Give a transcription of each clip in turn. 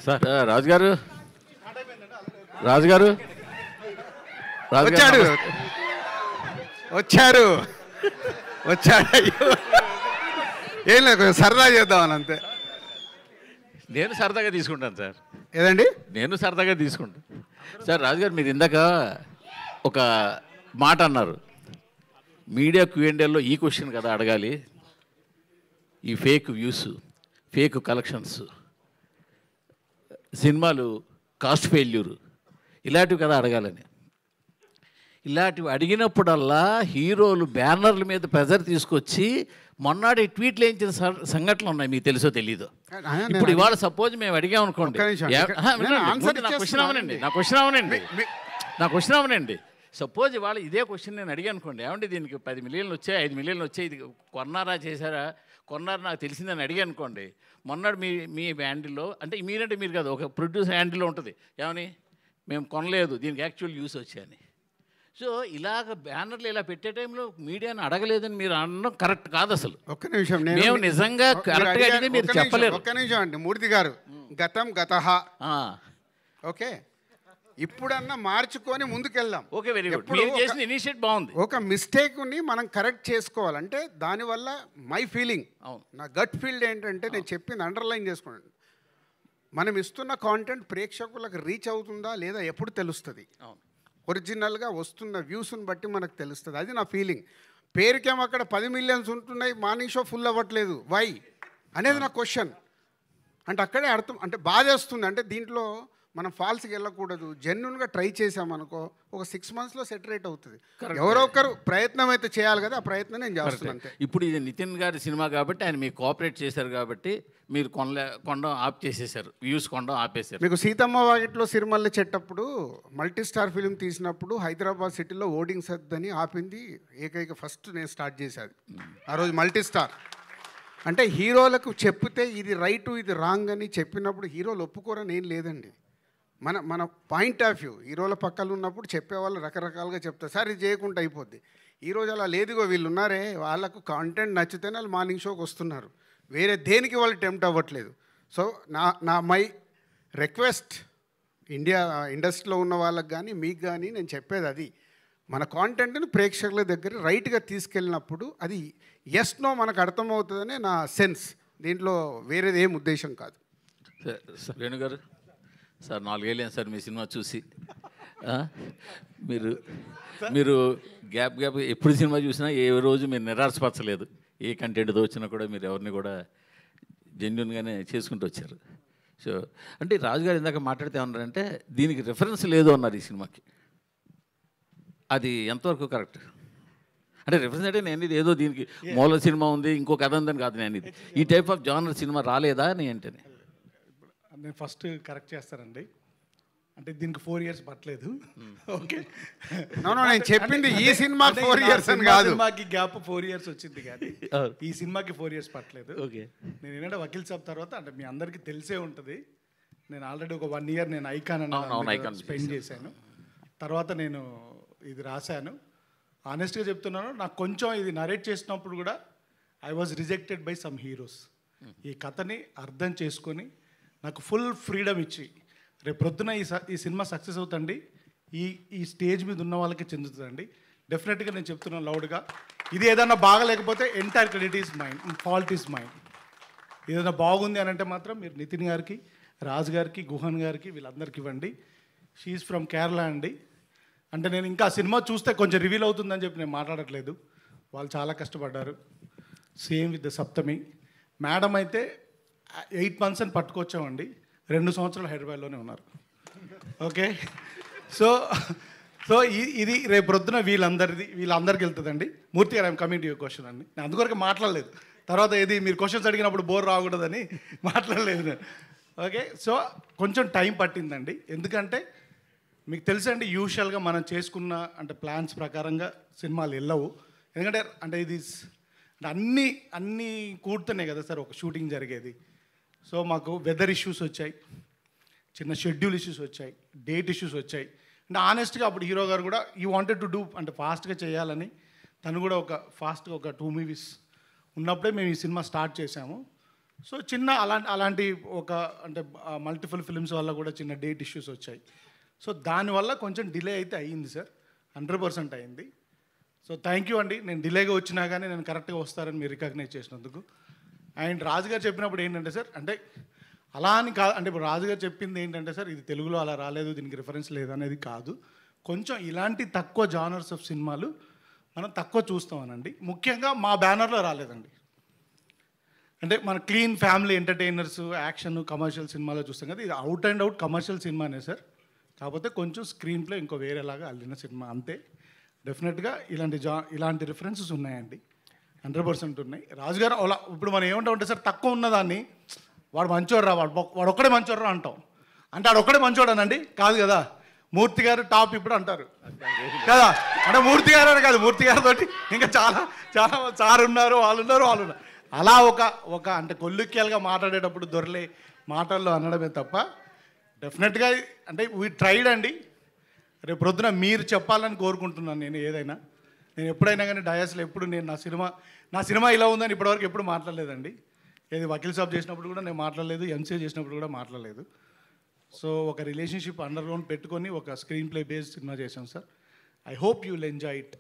Sir రాజుగారు రాజుగారు వచ్చాడు వచ్చారు వచ్చాడు. అయ్యో ఏం లేదు, కొంచెం సరదా చేద్దామని అంతే. నేను సరదాగా తీసుకుంటాను సార్. ఏదండి? నేను సరదాగా తీసుకుంటాను సార్. రాజుగారు మీరు ఇందాక ఒక మాట అన్నారు, మీడియా Q&Aలో ఈ క్వశ్చన్ కదా అడగాలి, ఈ ఫేక్ వ్యూస్, ఫేక్ కలెక్షన్స్, సినిమాలు కాస్ట్ ఫెయిల్యూర్ ఇలాంటివి కదా అడగాలని. ఇలాంటివి అడిగినప్పుడల్లా హీరోలు బ్యానర్ల మీద ప్రెజర్ తీసుకొచ్చి మొన్నటి ట్వీట్లు వేయించిన సంఘటనలు ఉన్నాయి, మీకు తెలుసో తెలీదు. ఇప్పుడు ఇవాళ సపోజ్ మేము అడిగాం అనుకోండి, నా క్వశ్చన్ అవనండి. సపోజ్ ఇవాళ ఇదే క్వశ్చన్ నేను అడిగాను అనుకోండి, ఏమంటే దీనికి 10 మిలియన్లు వచ్చాయి, 5 మిలియన్లు వచ్చాయి, ఇది కొన్నారా చేశారా, కొన్నారు నాకు తెలిసిందని అడిగాను అనుకోండి, మొన్నటి మీ హ్యాండిల్లో అంటే మీరంటే మీరు కాదు, ఒక ప్రొడ్యూసర్ హ్యాండిల్లో ఉంటుంది, ఏమని మేము కొనలేదు, దీనికి యాక్చువల్ యూస్ వచ్చాయని. సో ఇలాగ బ్యానర్లు ఇలా పెట్టే టైంలో మీడియాని అడగలేదని మీరు అనడం కరెక్ట్ కాదు అసలు. ఒక్క నిమిషం, మేము నిజంగా కరెక్ట్గా అడిగితే మీరు చెప్పలేరు. ఒక్క నిమిషం అండి మూర్తి గారు, గతం గతః ఓకే, ఇప్పుడన్నా మార్చుకొని ముందుకెళ్దాం. Okay, very good. మీరు చేసిన ఇనిషియేట్ బాగుంది. ఒక మిస్టేక్ని మనం కరెక్ట్ చేసుకోవాలంటే దానివల్ల మై ఫీలింగ్, నా గట్ ఫీల్డ్ ఏంటంటే నేను చెప్పింది అండర్లైన్ చేసుకోండి, మనం ఇస్తున్న కాంటెంట్ ప్రేక్షకులకు రీచ్ అవుతుందా లేదా ఎప్పుడు తెలుస్తుంది. ఒరిజినల్గా వస్తున్న వ్యూస్ని బట్టి మనకు తెలుస్తుంది, అది నా ఫీలింగ్. పేరుకేమో అక్కడ 10 మిలియన్స్ ఉంటున్నాయి, మార్నింగ్ షో ఫుల్ అవ్వట్లేదు, వై అనేది నా క్వశ్చన్. అంటే అక్కడే అర్థం, అంటే బాధేస్తుంది. అంటే దీంట్లో మనం ఫాల్స్కి వెళ్ళకూడదు, జెన్యున్గా ట్రై చేసామనుకో ఒక 6 మంత్స్లో సెటరేట్ అవుతుంది. ఎవరో ఒకరు ప్రయత్నం అయితే చేయాలి కదా, ఆ ప్రయత్నం నేను చేస్తున్నాను. ఇప్పుడు ఇది నితిన్ గారి సినిమా కాబట్టి ఆయన మీకు కోఆపరేట్ చేశారు కాబట్టి మీరు కొండం ఆఫ్ చేసేసారు, వ్యూస్ కొండం ఆపేశారు. మీకు Seethamma Vakitlo Sirimalle చెట్టప్పుడు multi star film తీసినప్పుడు హైదరాబాద్ సిటీలో ఓటింగ్స్ వద్దని ఆపింది ఏకైక ఫస్ట్ నేను స్టార్ట్ చేశాను ఆ రోజు. మల్టీ స్టార్ అంటే హీరోలకు చెప్తే ఇది రైటు ఇది రాంగ్ అని చెప్పినప్పుడు హీరోలు ఒప్పుకోరని ఏం లేదండి. మన పాయింట్ ఆఫ్ వ్యూ, హీరోల పక్కన ఉన్నప్పుడు చెప్పేవాళ్ళు రకరకాలుగా చెప్తారు, సార్ ఇది చేయకుండా అయిపోద్ది. ఈరోజు అలా లేదుగో, వీళ్ళు ఉన్నారే వాళ్ళకు కాంటెంట్ నచ్చితేనే వాళ్ళు మార్నింగ్ షోకి వస్తున్నారు, వేరే దేనికి వాళ్ళు టెంప్ట్ అవ్వట్లేదు. సో మై రిక్వెస్ట్ ఇండస్ట్రీలో ఉన్న వాళ్ళకి కానీ మీకు కానీ నేను చెప్పేది అది, మన కాంటెంట్ని ప్రేక్షకుల దగ్గర రైట్గా తీసుకెళ్ళినప్పుడు అది ఎస్ నో మనకు అర్థమవుతుందనే నా సెన్స్, దీంట్లో వేరేది ఏం ఉద్దేశం కాదు. వేణుగారు సార్ 4 ఏళ్ళేం సార్ మీ సినిమా చూసి, మీరు గ్యాప్ ఎప్పుడు సినిమా చూసినా ఏ రోజు మీరు నిరాశపరచలేదు, ఏ కంటెంట్తో వచ్చినా కూడా మీరు ఎవరిని కూడా జెన్యున్గానే చేసుకుంటూ వచ్చారు. సో అంటే రాజుగారు ఇందాక మాట్లాడితే ఏమన్నారంటే దీనికి రిఫరెన్స్ లేదు అన్నారు ఈ సినిమాకి, అది ఎంతవరకు కరెక్ట్? అంటే రిఫరెన్స్ అంటే నేను ఇది ఏదో దీనికి మూల సినిమా ఉంది ఇంకో కథ ఉందని కాదు, నేను ఇది ఈ టైప్ ఆఫ్ జానర్ సినిమా రాలేదా అని అంటేనే. నేను ఫస్ట్ కరెక్ట్ చేస్తానండి, అంటే దీనికి 4 years పట్టలేదు. ఓకే, నేను చెప్పింది ఈ సినిమా 4 years అని కాదు, సినిమాకి గ్యాప్ 4 years వచ్చింది కానీ ఈ సినిమాకి 4 years పట్టలేదు. ఓకే, నేను ఏంటంటే వకీల్ సాబ్ తర్వాత అంటే మీ అందరికీ తెలిసే ఉంటుంది, నేను ఆల్రెడీ ఒక 1 year నేను ఐకాన్ అని స్పెండ్ చేశాను. తర్వాత నేను ఇది రాశాను. ఆనెస్ట్గా చెప్తున్నాను, నాకు కొంచెం ఇది నరేట్ చేసినప్పుడు కూడా I was rejected by some heroes. ఈ కథని అర్థం చేసుకొని నాకు ఫుల్ ఫ్రీడమ్ ఇచ్చి రేపు ప్రొద్దున ఈ సినిమా సక్సెస్ అవుతండి, ఈ స్టేజ్ మీద ఉన్న వాళ్ళకి చెందుతుందండి. డెఫినెట్గా నేను చెప్తున్నాను లౌడ్గా, ఇది ఏదన్నా బాగలేకపోతే entire credit is mine, fault is mine. ఏదైనా బాగుంది అని అంటే మాత్రం మీరు నితిన్ గారికి, రాజు గారికి, గుహన్ గారికి వీళ్ళందరికీ ఇవ్వండి. షీఈ్ ఫ్రమ్ కేరళ అండి. అంటే నేను ఇంకా సినిమా చూస్తే కొంచెం రివీల్ అవుతుందని చెప్పి నేను మాట్లాడట్లేదు, వాళ్ళు చాలా కష్టపడ్డారు. Same with the Saptami madam అయితే 8 months అని పట్టుకొచ్చామండి, 2 సంవత్సరాలు హైదరాబాద్లోనే ఉన్నారు. ఓకే, సో ఇది రేపు ప్రొద్దున వీళ్ళందరికీ వెళ్తుందండి. మూర్తి గారు I'm coming to your question అండి. నేను అందుకొరకు మాట్లాడలేదు, తర్వాత ఏది మీరు క్వశ్చన్స్ అడిగినప్పుడు బోర్ రాకూడదని మాట్లాడలేదు నేను. ఓకే, సో కొంచెం టైం పట్టిందండి, ఎందుకంటే మీకు తెలుసండి యూజువల్గా మనం చేసుకున్న అంటే ప్లాన్స్ ప్రకారంగా సినిమాలు వెళ్ళవు. ఎందుకంటే అంటే ఇది అన్నీ కూడుతున్నాయి కదా సార్ ఒక షూటింగ్ జరిగేది. సో మాకు వెదర్ ఇష్యూస్ వచ్చాయి, చిన్న షెడ్యూల్ ఇష్యూస్ వచ్చాయి, డేట్ ఇష్యూస్ వచ్చాయి. అంటే ఆనెస్ట్గా అప్పుడు హీరో గారు కూడా ఈ వాంటెడ్ టు డూ అంటే ఫాస్ట్గా చేయాలని తను కూడా ఫాస్ట్గా ఒక 2 movies ఉన్నప్పుడే మేము ఈ సినిమా స్టార్ట్ చేసాము. సో చిన్న అలాంటి ఒక అంటే మల్టిపుల్ ఫిల్మ్స్ వల్ల కూడా చిన్న డేట్ ఇష్యూస్ వచ్చాయి. సో దానివల్ల కొంచెం డిలే అయితే అయ్యింది సార్, 100% అయింది. సో థ్యాంక్ యూ అండి. నేను డిలేగా వచ్చినా కానీ నేను కరెక్ట్గా వస్తారని మీరు రికగ్నైజ్ చేసినందుకు. అండ్ రాజుగారు చెప్పినప్పుడు ఏంటంటే సార్, అంటే అలా అని కాదు, అంటే ఇప్పుడు రాజుగారు చెప్పింది ఏంటంటే సార్, ఇది తెలుగులో అలా రాలేదు, దీనికి రిఫరెన్స్ లేదు అనేది కాదు. కొంచెం ఇలాంటి తక్కువ జానర్స్ ఆఫ్ సినిమాలు మనం తక్కువ చూస్తామనండి. ముఖ్యంగా మా బ్యానర్లో రాలేదండి. అంటే మన clean family entertainers, action, commercial సినిమాలో చూస్తాం కదా, ఇది అవుట్ అండ్ అవుట్ కమర్షియల్ సినిమానే సార్. కాకపోతే కొంచెం స్క్రీన్ ప్లే ఇంకో వేరేలాగా అల్లిన సినిమా అంతే. డెఫినెట్గా ఇలాంటి రిఫరెన్సెస్ ఉన్నాయండి, 100% ఉన్నాయి. రాజుగారు అలా ఇప్పుడు మనం ఏమంటామంటే సార్, తక్కువ ఉన్నదాన్ని వాడు మంచోడ్రా, వాడు ఒక్కడే మంచోడ్రా అంటాం. అంటే వాడు ఒక్కడే మంచోడనండి కాదు కదా, మూర్తి గారు టాప్ ఇప్పుడు అంటారు కదా. అంటే మూర్తి గారు అని కాదు, మూర్తి గారితో ఇంకా చాలా చాలా సార్ ఉన్నారు, వాళ్ళు ఉన్నారు. అలా ఒక అంటే కొల్లుక్యాలుగా మాట్లాడేటప్పుడు దొరలే మాటల్లో అనడమే తప్ప డెఫినెట్గా అంటే వీ ట్రైడ్ అండి. రేపు ప్రొద్దున మీరు చెప్పాలని కోరుకుంటున్నాను. నేను ఎప్పుడైనా కానీ డయాస్లో ఎప్పుడు నేను నా సినిమా ఇలా ఉందని ఇప్పటివరకు ఎప్పుడు మాట్లాడలేదండి. ఏది వకీల్ సాబ్ చేసినప్పుడు కూడా నేను మాట్లాడలేదు, ఎంసీఏ చేసినప్పుడు కూడా మాట్లాడలేదు. సో ఒక రిలేషన్షిప్ అండర్గ్రౌండ్ పెట్టుకొని ఒక స్క్రీన్ ప్లే బేస్డ్ సినిమా చేశాం sir. I hope you will enjoy it.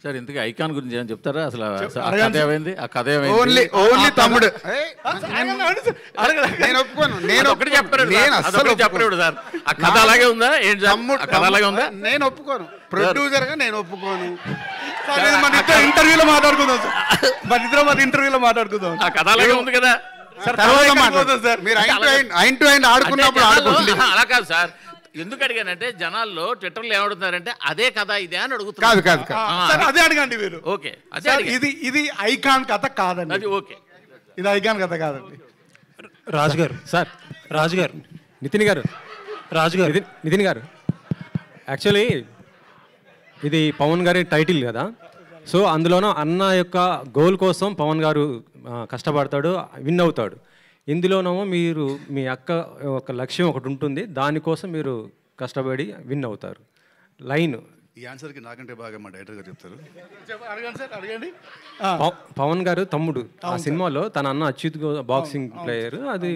Sir ఇంతకీ ఐకాన్ గురించి ఏం చెప్తారా? అసలు ఆ కథ ఓన్లీ తమ్ముడు నేను ఒకటి చెప్పలేదు సార్. ఆ కథ అలాగే ఉందా ఏంటి? కథ అలాగే ఉందా? నేను ఒప్పుకోను, ప్రొడ్యూసర్గా నేను ఒప్పుకోను. ఇంటర్వ్యూలో మాట్లాడుకుందాం సార్, మన ఇద్దరం ఇంటర్వ్యూలో మాట్లాడుకుందాం. ఆ కథ అలాగే ఉంది కదా సార్. మీరు అయిన్ టు అయిన్ ఆడుకున్నప్పుడు ఆడుకోండి. అలా కాదు సార్, ఎందుకు అడిగానంటే జనాల్లో ట్విట్టర్లో ఏమడుగుతున్నారంటే అదే కదా ఇదే అని అడుగుతున్నారు. కాదు అదే అడగండి మీరు. ఓకే, అదే ఇది ఐకాన్ కథ కాదండి. అది ఓకే, ఇది ఐకాన్ కథ కాదండి. రాజుగారు సార్, రాజుగారు, నితిన్ గారు, రాజుగారు, నితిన్ గారు, యాక్చువల్లీ ఇది పవన్ గారి టైటిల్ కదా. సో అందులోనూ అన్న యొక్క గోల్ కోసం పవన్ గారు కష్టపడతాడు, విన్ అవుతాడు. ఇందులోనేమో మీరు మీ అక్క ఒక లక్ష్యం ఒకటి ఉంటుంది, దానికోసం మీరు కష్టపడి విన్ అవుతారు. లైన్ ఈ ఆన్సర్కి నాకంటే బాగా మా డైరెక్టర్ గారు చెప్తారు. అడగండి సార్, అడగండి. పవన్ గారు తమ్ముడు ఆ సినిమాలో తన అన్న అచ్యుత్ బాక్సింగ్ ప్లేయర్, అది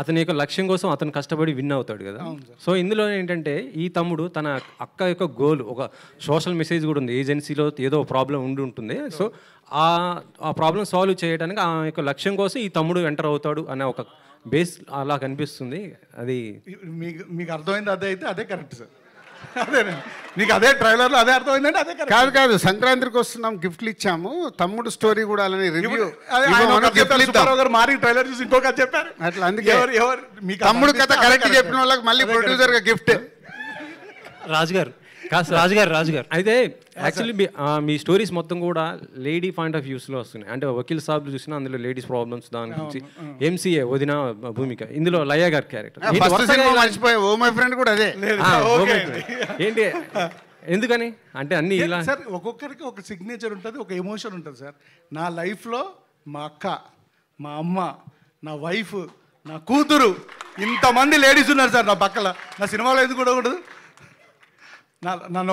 అతని యొక్క లక్ష్యం కోసం అతను కష్టపడి విన్ అవుతాడు కదా. సో ఇందులో ఏంటంటే ఈ తమ్ముడు తన అక్క యొక్క గోల్, ఒక సోషల్ మెసేజ్ కూడా ఉంది, ఏజెన్సీలో ఏదో ప్రాబ్లం ఉంటుంది. సో ఆ ప్రాబ్లం సాల్వ్ చేయడానికి ఆ యొక్క లక్ష్యం కోసం ఈ తమ్ముడు ఎంటర్ అవుతాడు అనే ఒక బేస్ అలా కనిపిస్తుంది. అది మీకు అర్థమైంది, అదే అయితే అదే కరెక్ట్ సార్. అదేనండి, మీకు అదే ట్రైలర్లో అదే అర్థమైందంటే అదే కరెక్ట్. కాదు సంక్రాంతికి వస్తున్నాం, గిఫ్ట్లు ఇచ్చాము, తమ్ముడు స్టోరీ కూడా అలానే రివ్యూ మారి ట్రైలర్ చూసి ఇంకొక చెప్పారు అట్లా. అందుకే తమ్ముడు కథ కరెక్ట్ చెప్పిన వాళ్ళకి మళ్ళీ ప్రొడ్యూసర్ గా గిఫ్ట్. రాజుగారు అయితే యాక్చువల్లీ మీ స్టోరీస్ మొత్తం కూడా లేడీ పాయింట్ ఆఫ్ వ్యూస్లో వస్తున్నాయి. అంటే వకీల్ సాబ్ చూసినా అందులో లేడీస్ ప్రాబ్లమ్స్, దాని గురించి ఎంసీఏ వదిన భూమిక, ఇందులో లయ గారి క్యారెక్టర్ మర్చిపోయా. ఓ మై ఫ్రెండ్ కూడా అదే. ఏంటి ఎందుకని అంటే అన్ని ఇలా సార్, ఒక్కొక్కరికి ఒక సిగ్నేచర్ ఉంటుంది, ఒక ఎమోషన్ ఉంటుంది సార్. నా లైఫ్లో మా అక్క, మా అమ్మ, నా వైఫ్, నా కూతురు, ఇంతమంది లేడీస్ ఉన్నారు సార్ నా పక్కల. నా సినిమాలో ఎందుకు కూడా ఉండదు? నన్ను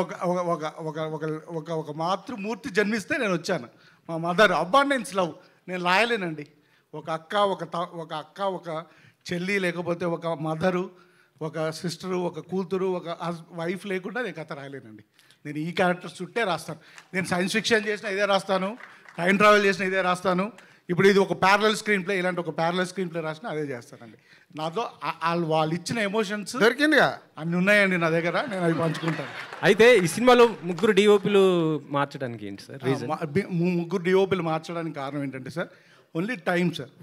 ఒక మాతృమూర్తి జన్మిస్తే నేను వచ్చాను. మా మదర్ అబాండెన్స్ లవ్ నేను లాయలేనండి. ఒక అక్క, ఒక చెల్లి, లేకపోతే ఒక మదరు, ఒక సిస్టరు, ఒక కూతురు, ఒక వైఫ్ లేకుండా నేను కథ రాయలేనండి. నేను ఈ క్యారెక్టర్స్ చుట్టే రాస్తాను. నేను సైన్స్ ఫిక్షన్ చేసిన ఇదే రాస్తాను, టైం ట్రావెల్ చేసిన ఇదే రాస్తాను. ఇప్పుడు ఇది ఒక ప్యారలల్ స్క్రీన్ ప్లే, ఇలాంటి ఒక ప్యారలల్ స్క్రీన్ ప్లే రాసినా అదే చేస్తానండి. నాతో వాళ్ళు ఇచ్చిన ఎమోషన్స్ దొరికిందిగా అన్ని ఉన్నాయండి నా దగ్గర, నేను అవి పంచుకుంటాను. అయితే ఈ సినిమాలో ముగ్గురు డిఓపీలు మార్చడానికి ఏంటి సార్ రీజన్? ముగ్గురు డిఓపీలు మార్చడానికి కారణం ఏంటంటే సార్, ఓన్లీ టైం సార్.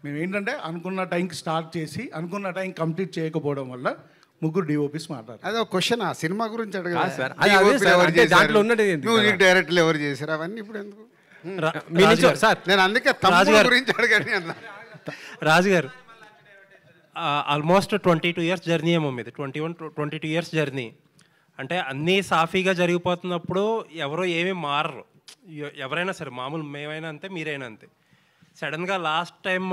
మేము ఏంటంటే అనుకున్న టైంకి స్టార్ట్ చేసి అనుకున్న టైం కంప్లీట్ చేయకపోవడం వల్ల ముగ్గురు డిఓపీస్ మాట్లాడారు. అదే ఒక క్వశ్చన్, ఆ సినిమా గురించి అడగాలి సార్. దాంట్లో ఉన్నది డైరెక్ట్లు ఎవరు చేశారు అవన్నీ ఇప్పుడు ఎందుకు? నేను అందుకే తమ్ముడు గురించి అడగాను అన్న. రాజుగారు ఆల్మోస్ట్ 22 ఇయర్స్ జర్నీ ఏమో మీది, 22 ఇయర్స్ జర్నీ. అంటే అన్నీ సాఫీగా జరిగిపోతున్నప్పుడు ఎవరో ఏమీ మారరు, ఎవరైనా సరే, మామూలు మేమైనా అంతే, మీరైనా అంతే. సడన్గా లాస్ట్ టైం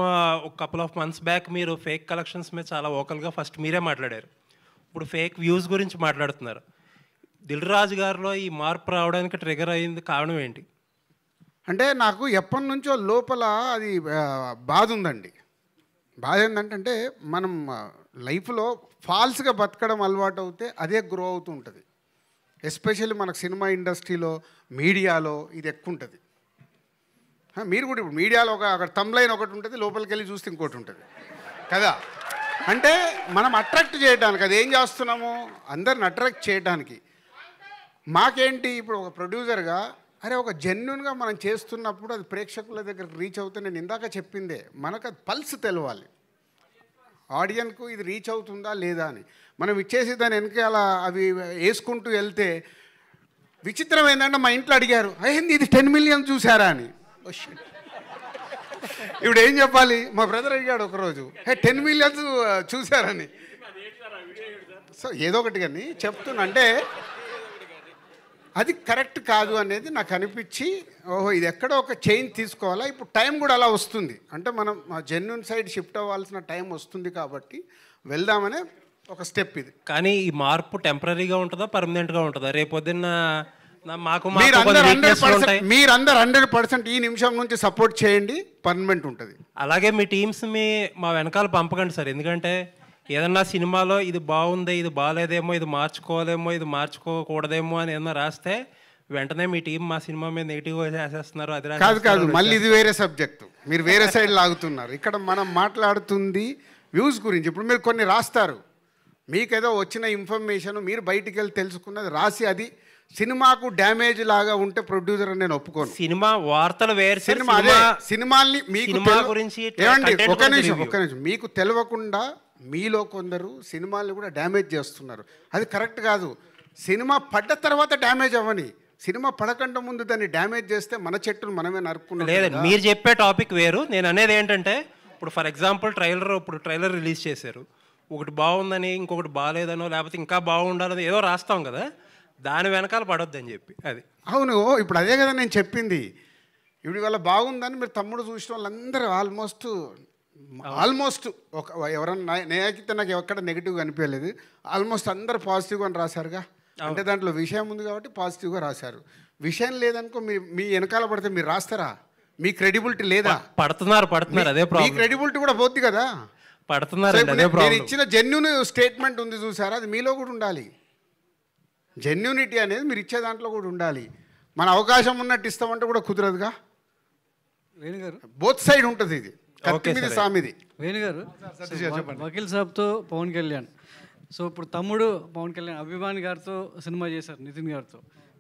ఒక కపుల్ ఆఫ్ మంత్స్ బ్యాక్ మీరు ఫేక్ కలెక్షన్స్ మీద చాలా ఓకల్గా ఫస్ట్ మీరే మాట్లాడారు. ఇప్పుడు ఫేక్ వ్యూస్ గురించి మాట్లాడుతున్నారు. దిల్ రాజు గారిలో ఈ మార్పు రావడానికి ట్రిగర్ అయింది కారణం ఏంటి? అంటే నాకు ఎప్పటి నుంచో లోపల అది బాధ ఉందండి. బాధ ఏంటంటే మనం లైఫ్లో ఫాల్స్గా బతకడం అలవాటు అవుతే అదే గ్రో అవుతూ ఉంటుంది. ఎస్పెషల్లీ మనకు సినిమా ఇండస్ట్రీలో, మీడియాలో ఇది ఎక్కువ ఉంటుంది. మీరు కూడా ఇప్పుడు మీడియాలో అక్కడ తమ్లైన్ ఒకటి ఉంటుంది, లోపలికి వెళ్ళి చూస్తే ఇంకోటి ఉంటుంది కదా. అంటే మనం అట్రాక్ట్ చేయడానికి, అది ఏం చేస్తున్నాము, అందరిని అట్రాక్ట్ చేయడానికి. మాకేంటి ఇప్పుడు ఒక ప్రొడ్యూసర్గా, అరే ఒక జెన్యున్గా మనం చేస్తున్నప్పుడు అది ప్రేక్షకుల దగ్గరికి రీచ్ అవుతే, నేను ఇందాక చెప్పిందే, మనకు అది పల్స్ తెలవాలి ఆడియన్కు, ఇది రీచ్ అవుతుందా లేదా అని. మనం ఇచ్చేసి దాని వెనకాల అవి వేసుకుంటూ వెళ్తే, విచిత్రం ఏంటంటే మా ఇంట్లో అడిగారు, అయ్యింది ఇది 10 మిలియన్ చూసారా అని. ఇప్పుడు ఏం చెప్పాలి, మా బ్రదర్ అడిగాడు ఒకరోజు, 10 మిలియన్స్ చూసారని. సో ఏదో ఒకటి కానీ చెప్తున్నా, అంటే అది కరెక్ట్ కాదు అనేది నాకు అనిపించి, ఓహో ఇది ఎక్కడో ఒక చేంజ్ తీసుకోవాలా. ఇప్పుడు టైం కూడా అలా వస్తుంది, అంటే మనం జెన్యున్ సైడ్ షిఫ్ట్ అవ్వాల్సిన టైం వస్తుంది కాబట్టి వెళ్దామనే ఒక స్టెప్ ఇది. కానీ ఈ మార్పు టెంపరీగా ఉంటుందా, పర్మనెంట్గా ఉంటుందా? రేపొద్దున్న మాకు మీరందరూ 100% ఈ నిమిషం నుంచి సపోర్ట్ చేయండి, పర్మనెంట్ ఉంటుంది. అలాగే మీ టీమ్స్ మా వెనకాల పంపకండి సార్. ఎందుకంటే ఏదన్నా సినిమాలో ఇది బాగుంది, ఇది బాగాలేదేమో, ఇది మార్చుకోలేమో, ఇది మార్చుకోకూడదేమో అని ఏదన్నా రాస్తే వెంటనే మీ టీం మా సినిమా మీద నెగిటివ్గా చేసేస్తున్నారు. అది కాదు, మళ్ళీ ఇది వేరే సబ్జెక్టు, మీరు వేరే సైడ్ లాగుతున్నారు. ఇక్కడ మనం మాట్లాడుతుంది వ్యూస్ గురించి. ఇప్పుడు మీరు కొన్ని రాస్తారు, మీకేదో వచ్చిన ఇన్ఫర్మేషన్ మీరు బయటికి వెళ్ళి తెలుసుకున్నది రాసి అది సినిమాకు డ్యామేజ్ లాగా ఉంటే ప్రొడ్యూసర్ అని నేను ఒప్పుకోను. సినిమా వార్తలు వేరు, సినిమాల్ని మీకు గురించి ఒక నిమిషం మీకు తెలియకుండా మీలో కొందరు సినిమాల్ని కూడా డ్యామేజ్ చేస్తున్నారు. అది కరెక్ట్ కాదు. సినిమా పడ్డ తర్వాత డ్యామేజ్ అవ్వని, సినిమా పడకుండా ముందు దాన్ని డ్యామేజ్ చేస్తే మన చెట్టును మనమే నరుక్కున్నాం. లేదండి, మీరు చెప్పే టాపిక్ వేరు. నేను అనేది ఏంటంటే, ఇప్పుడు ఫర్ ఎగ్జాంపుల్ ట్రైలర్ రిలీజ్ చేశారు, ఒకటి బాగుందని ఇంకొకటి బాగాలేదనో లేకపోతే ఇంకా బాగుండాలని ఏదో రాస్తాం కదా, దాని వెనకాల పడొద్దని చెప్పి. అది అవును, ఇప్పుడు అదే కదా నేను చెప్పింది. ఇప్పుడు ఇవాళ బాగుందని మీరు తమ్ముడు చూసిన వాళ్ళందరూ ఆల్మోస్ట్ ఒక ఎవరన్నా నేనైతే నాకు ఎక్కడ నెగిటివ్గా అనిపించలేదు. ఆల్మోస్ట్ అందరు పాజిటివ్గా అని రాశారుగా. అంటే దాంట్లో విషయం ఉంది కాబట్టి పాజిటివ్గా రాశారు. విషయం లేదనుకో మీ వెనకాల పడితే మీరు రాస్తారా? మీ క్రెడిబిలిటీ లేదా? పడుతున్నారు అదే ప్రాబ్లం. మీ క్రెడిబిలిటీ కూడా పోద్ది కదా. పడుతున్నారు. నేను ఇచ్చిన జెన్యున్ స్టేట్మెంట్ ఉంది చూసారా, అది మీలో కూడా ఉండాలి. జెన్యూనిటీ అనేది మీరు ఇచ్చే దాంట్లో కూడా ఉండాలి. మన అవకాశం ఉన్నట్టు ఇస్తామంటే కూడా కుదరదుగా. వేణుగారు బోత్ సైడ్ ఉంటుంది, ఇది కత్తి మీద సామిది. వేణుగారు వకీల్ సాబ్తో పవన్ కళ్యాణ్, సో ఇప్పుడు తమ్ముడు పవన్ కళ్యాణ్ అభిమాని గారితో సినిమా చేశారు, నితిన్ గారితో.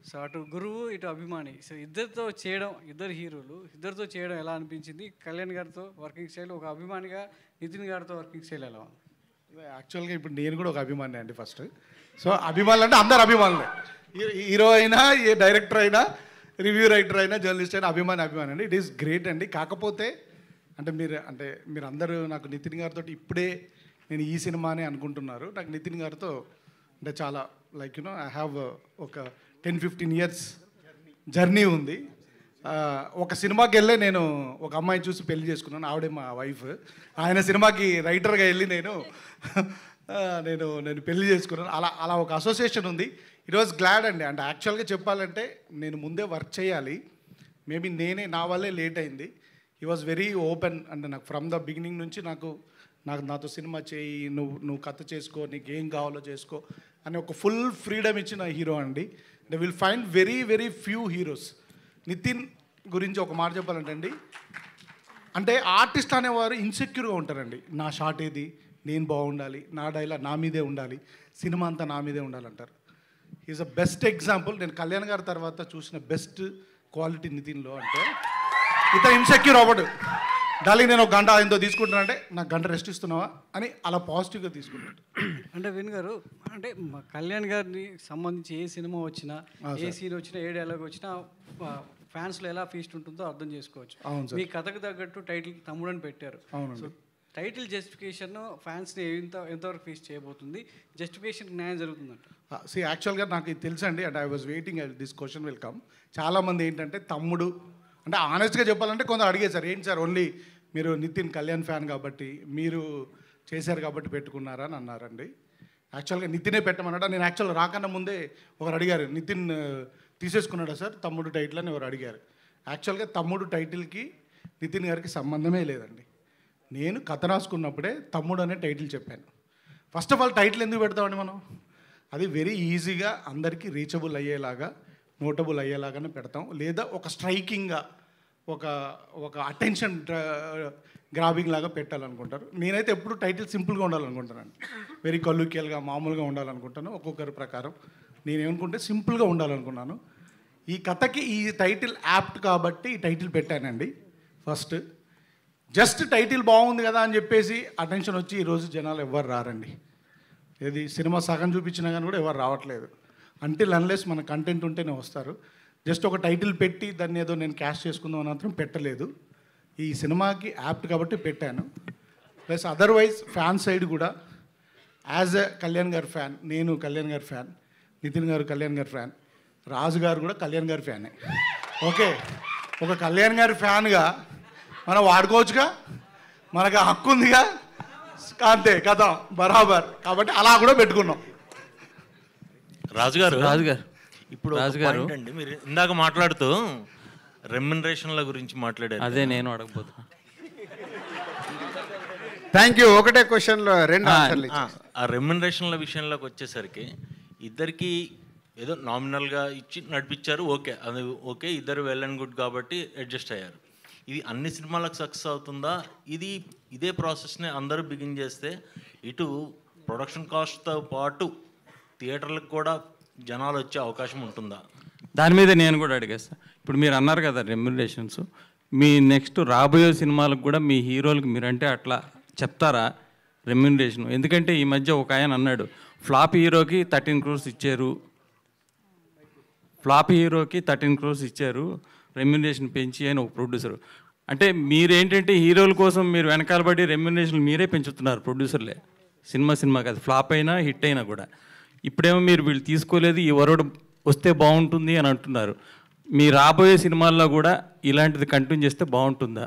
సో అటు గురువు ఇటు అభిమాని, సో ఇద్దరితో చేయడం, ఇద్దరు హీరోలు ఇద్దరితో చేయడం ఎలా అనిపించింది? కళ్యాణ్ గారితో వర్కింగ్ స్టైల్, ఒక అభిమానిగా నితిన్ గారితో వర్కింగ్ స్టైల్ ఎలా ఉంది? యాక్చువల్గా ఇప్పుడు నేను కూడా ఒక అభిమాని అండి ఫస్ట్. సో అభిమానులు అంటే అందరు అభిమానులే, హీరో అయినా, ఏ డైరెక్టర్ అయినా, రివ్యూ రైటర్ అయినా, జర్నలిస్ట్ అయినా అభిమాని అండి. ఇట్ ఈస్ గ్రేట్ అండి. కాకపోతే అంటే మీరు అందరూ నాకు నితిన్ గారితో ఇప్పుడే నేను ఈ సినిమానే అనుకుంటున్నారు. నాకు నితిన్ గారితో అంటే చాలా లైక్ ఐ హ్యావ్ ఒక 10-15 years జర్నీ ఉంది. ఒక సినిమాకి వెళ్ళే నేను ఒక అమ్మాయిని చూసి పెళ్లి చేసుకున్నాను, ఆవిడే మా వైఫ్. ఆయన సినిమాకి రైటర్గా వెళ్ళి నేను పెళ్లి చేసుకున్నాను. అలా ఒక అసోసియేషన్ ఉంది. ఇట్ వాజ్ గ్లాడ్ అండి. అంటే యాక్చువల్గా చెప్పాలంటే నేను ముందే వర్క్ చేయాలి, మేబీ నా వల్లే లేట్ అయింది. He was very open. అంటే నాకు ఫ్రమ్ ద బిగినింగ్ నుంచి నాతో సినిమా చేయి, నువ్వు కథ చేసుకో, నీకు ఏం కావాలో చేసుకో అని ఒక ఫుల్ ఫ్రీడమ్ ఇచ్చిన హీరో అండి. They will find very very few heroes. Nithin గురించి ఒక మాట చెప్పాలంటే అండి, అంటే ఆర్టిస్ట్ అనేవారు ఇన్సెక్యూర్గా ఉంటారండి. నా షాట్ ఏది, నేను బాగుండాలి, నా డైలాగ్ నా మీదే ఉండాలి, సినిమా అంతా నా మీదే ఉండాలంటారు. Is a best example. నేను కళ్యాణ్ గారి తర్వాత చూసిన బెస్ట్ క్వాలిటీ నితిన్లో. అంటే ఇతను ఇన్సెక్యూర్ అవ్వడు. డార్లింగ్ నేను ఒక గంట ఆయనతో తీసుకుంటున్నానంటే నాకు గంట రెస్ట్ ఇస్తున్నావా అని అలా పాజిటివ్గా తీసుకుంటాడు. అంటే వేణు గారు, అంటే కళ్యాణ్ గారిని సంబంధించి ఏ సినిమా వచ్చినా, ఏ సీన్ వచ్చినా, ఏ డైలాగ్ వచ్చినా ఫ్యాన్స్లో ఎలా ఫీస్ట్ ఉంటుందో అర్థం చేసుకోవచ్చు. మీ కథకు తగ్గట్టు టైటిల్ తమ్ముడు అని పెట్టారు. సో టైటిల్ జస్టిఫికేషన్ ఫ్యాన్స్ని ఎంతవరకు ఫీస్ట్ చేయబోతుంది? జస్టిఫికేషన్ న్యాయం జరుగుతుందంట. యాక్చువల్గా నాకు ఇది తెలుసు అండి. And I was waiting this question will come. చాలామంది ఏంటంటే తమ్ముడు అంటే ఆనెస్ట్గా చెప్పాలంటే కొందరు అడిగేశారు, ఏంటి సార్ ఓన్లీ మీరు నితిన్ కళ్యాణ్ ఫ్యాన్ కాబట్టి మీరు చేశారు కాబట్టి పెట్టుకున్నారా అని అన్నారండి. యాక్చువల్గా నితినే పెట్టమన్నాడు. నేను యాక్చువల్గా రాకన్నా ముందే ఒకరు అడిగారు, నితిన్ తీసేసుకున్నాడా సార్ తమ్ముడు టైటిల్ అని ఎవరు అడిగారు. యాక్చువల్గా తమ్ముడు టైటిల్కి నితిన్ గారికి సంబంధమే లేదండి. నేను కథ రాసుకున్నప్పుడే తమ్ముడు అనే టైటిల్ చెప్పాను. ఫస్ట్ ఆఫ్ ఆల్ టైటిల్ ఎందుకు పెడతామండి మనం? అది వెరీ ఈజీగా అందరికీ రీచబుల్ అయ్యేలాగా, నోటబుల్ అయ్యేలాగానే పెడతాం. లేదా ఒక స్ట్రైకింగ్గా, ఒక అటెన్షన్ గ్రాబింగ్ లాగా పెట్టాలనుకుంటారు. నేనైతే ఎప్పుడు టైటిల్ సింపుల్గా ఉండాలనుకుంటానండి. వెరీ కల్లుకియల్గా మామూలుగా ఉండాలనుకుంటాను. ఒక్కొక్కరి ప్రకారం నేనేమనుకుంటే సింపుల్గా ఉండాలనుకున్నాను. ఈ కథకి ఈ టైటిల్ యాప్ట్ కాబట్టి ఈ టైటిల్ పెట్టానండి. ఫస్ట్ జస్ట్ టైటిల్ బాగుంది కదా అని చెప్పేసి అటెన్షన్ వచ్చి ఈరోజు జనాలు ఎవరు రారండి. ఏది సినిమా సగం చూపించినా కానీ కూడా ఎవరు రావట్లేదు. అంటిల్ అన్లెస్ మన కంటెంట్ ఉంటేనే వస్తారు. జస్ట్ ఒక టైటిల్ పెట్టి దాన్ని ఏదో నేను క్యాష్ చేసుకుందాం అని మాత్రం పెట్టలేదు. ఈ సినిమాకి యాప్ట్ కాబట్టి పెట్టాను. ప్లస్ అదర్వైజ్ ఫ్యాన్ సైడ్ కూడా యాజ్ ఎ కళ్యాణ్ గారి ఫ్యాన్, నేను కళ్యాణ్ గారి ఫ్యాన్, నితిన్ గారు కళ్యాణ్ గారి ఫ్యాన్, రాజు గారు కూడా కళ్యాణ్ గారి ఫ్యానే. ఓకే, ఒక కళ్యాణ్ గారి ఫ్యాన్గా మనం వాడుకోవచ్చుగా, మనకు హక్కు ఉందిగా, అంతే కదా బరాబర్. కాబట్టి అలా కూడా పెట్టుకున్నాం. రాజుగారు ఇప్పుడు పాయింట్ అండి, మీరు ఇందాక మాట్లాడుతూ రెమ్యునరేషన్ల గురించి మాట్లాడారు. అదే నేను అడగబోతున్నా. Thank you. ఒకటే క్వశ్చన్లో 2 ఆన్సర్లు. ఆ రెమ్యునరేషన్ల విషయంలోకి వచ్చేసరికి ఇద్దరికి ఏదో నామినల్గా ఇచ్చి నడిపించారు. ఓకే, అది ఓకే, ఇద్దరు వెల్ అండ్ గుడ్ కాబట్టి అడ్జస్ట్ అయ్యారు. ఇది అన్ని సినిమాలకు సక్సెస్ అవుతుందా? ఇదే ప్రాసెస్ని అందరూ బిగిన్ చేస్తే ఇటు ప్రొడక్షన్ కాస్ట్తో పాటు థియేటర్లకు కూడా జనాలు వచ్చే అవకాశం ఉంటుందా? దాని మీద నేను కూడా అడిగేస్తాను. ఇప్పుడు మీరు అన్నారు కదా రెమ్యునరేషన్స్, మీ నెక్స్ట్ రాబోయే సినిమాలకు కూడా మీ హీరోలకు మీరంటే అట్లా చెప్తారా రెమ్యునరేషన్? ఎందుకంటే ఈ మధ్య ఒక ఆయన అన్నాడు, ఫ్లాప్ హీరోకి 13 crores ఇచ్చారు, రెమ్యునరేషన్ పెంచి అని ఒక ప్రొడ్యూసర్. అంటే మీరేంటంటే హీరోల కోసం మీరు వెనకాల పడి రెమ్యునరేషన్ మీరే పెంచుతున్నారు ప్రొడ్యూసర్లే. సినిమా కాదు, ఫ్లాప్ అయినా హిట్ అయినా కూడా. ఇప్పుడేమో మీరు వీళ్ళు తీసుకోలేదు, ఈ వరడు వస్తే బాగుంటుంది అని అంటున్నారు. మీ రాబోయే సినిమాల్లో కూడా ఇలాంటిది కంటిన్యూ చేస్తే బాగుంటుందా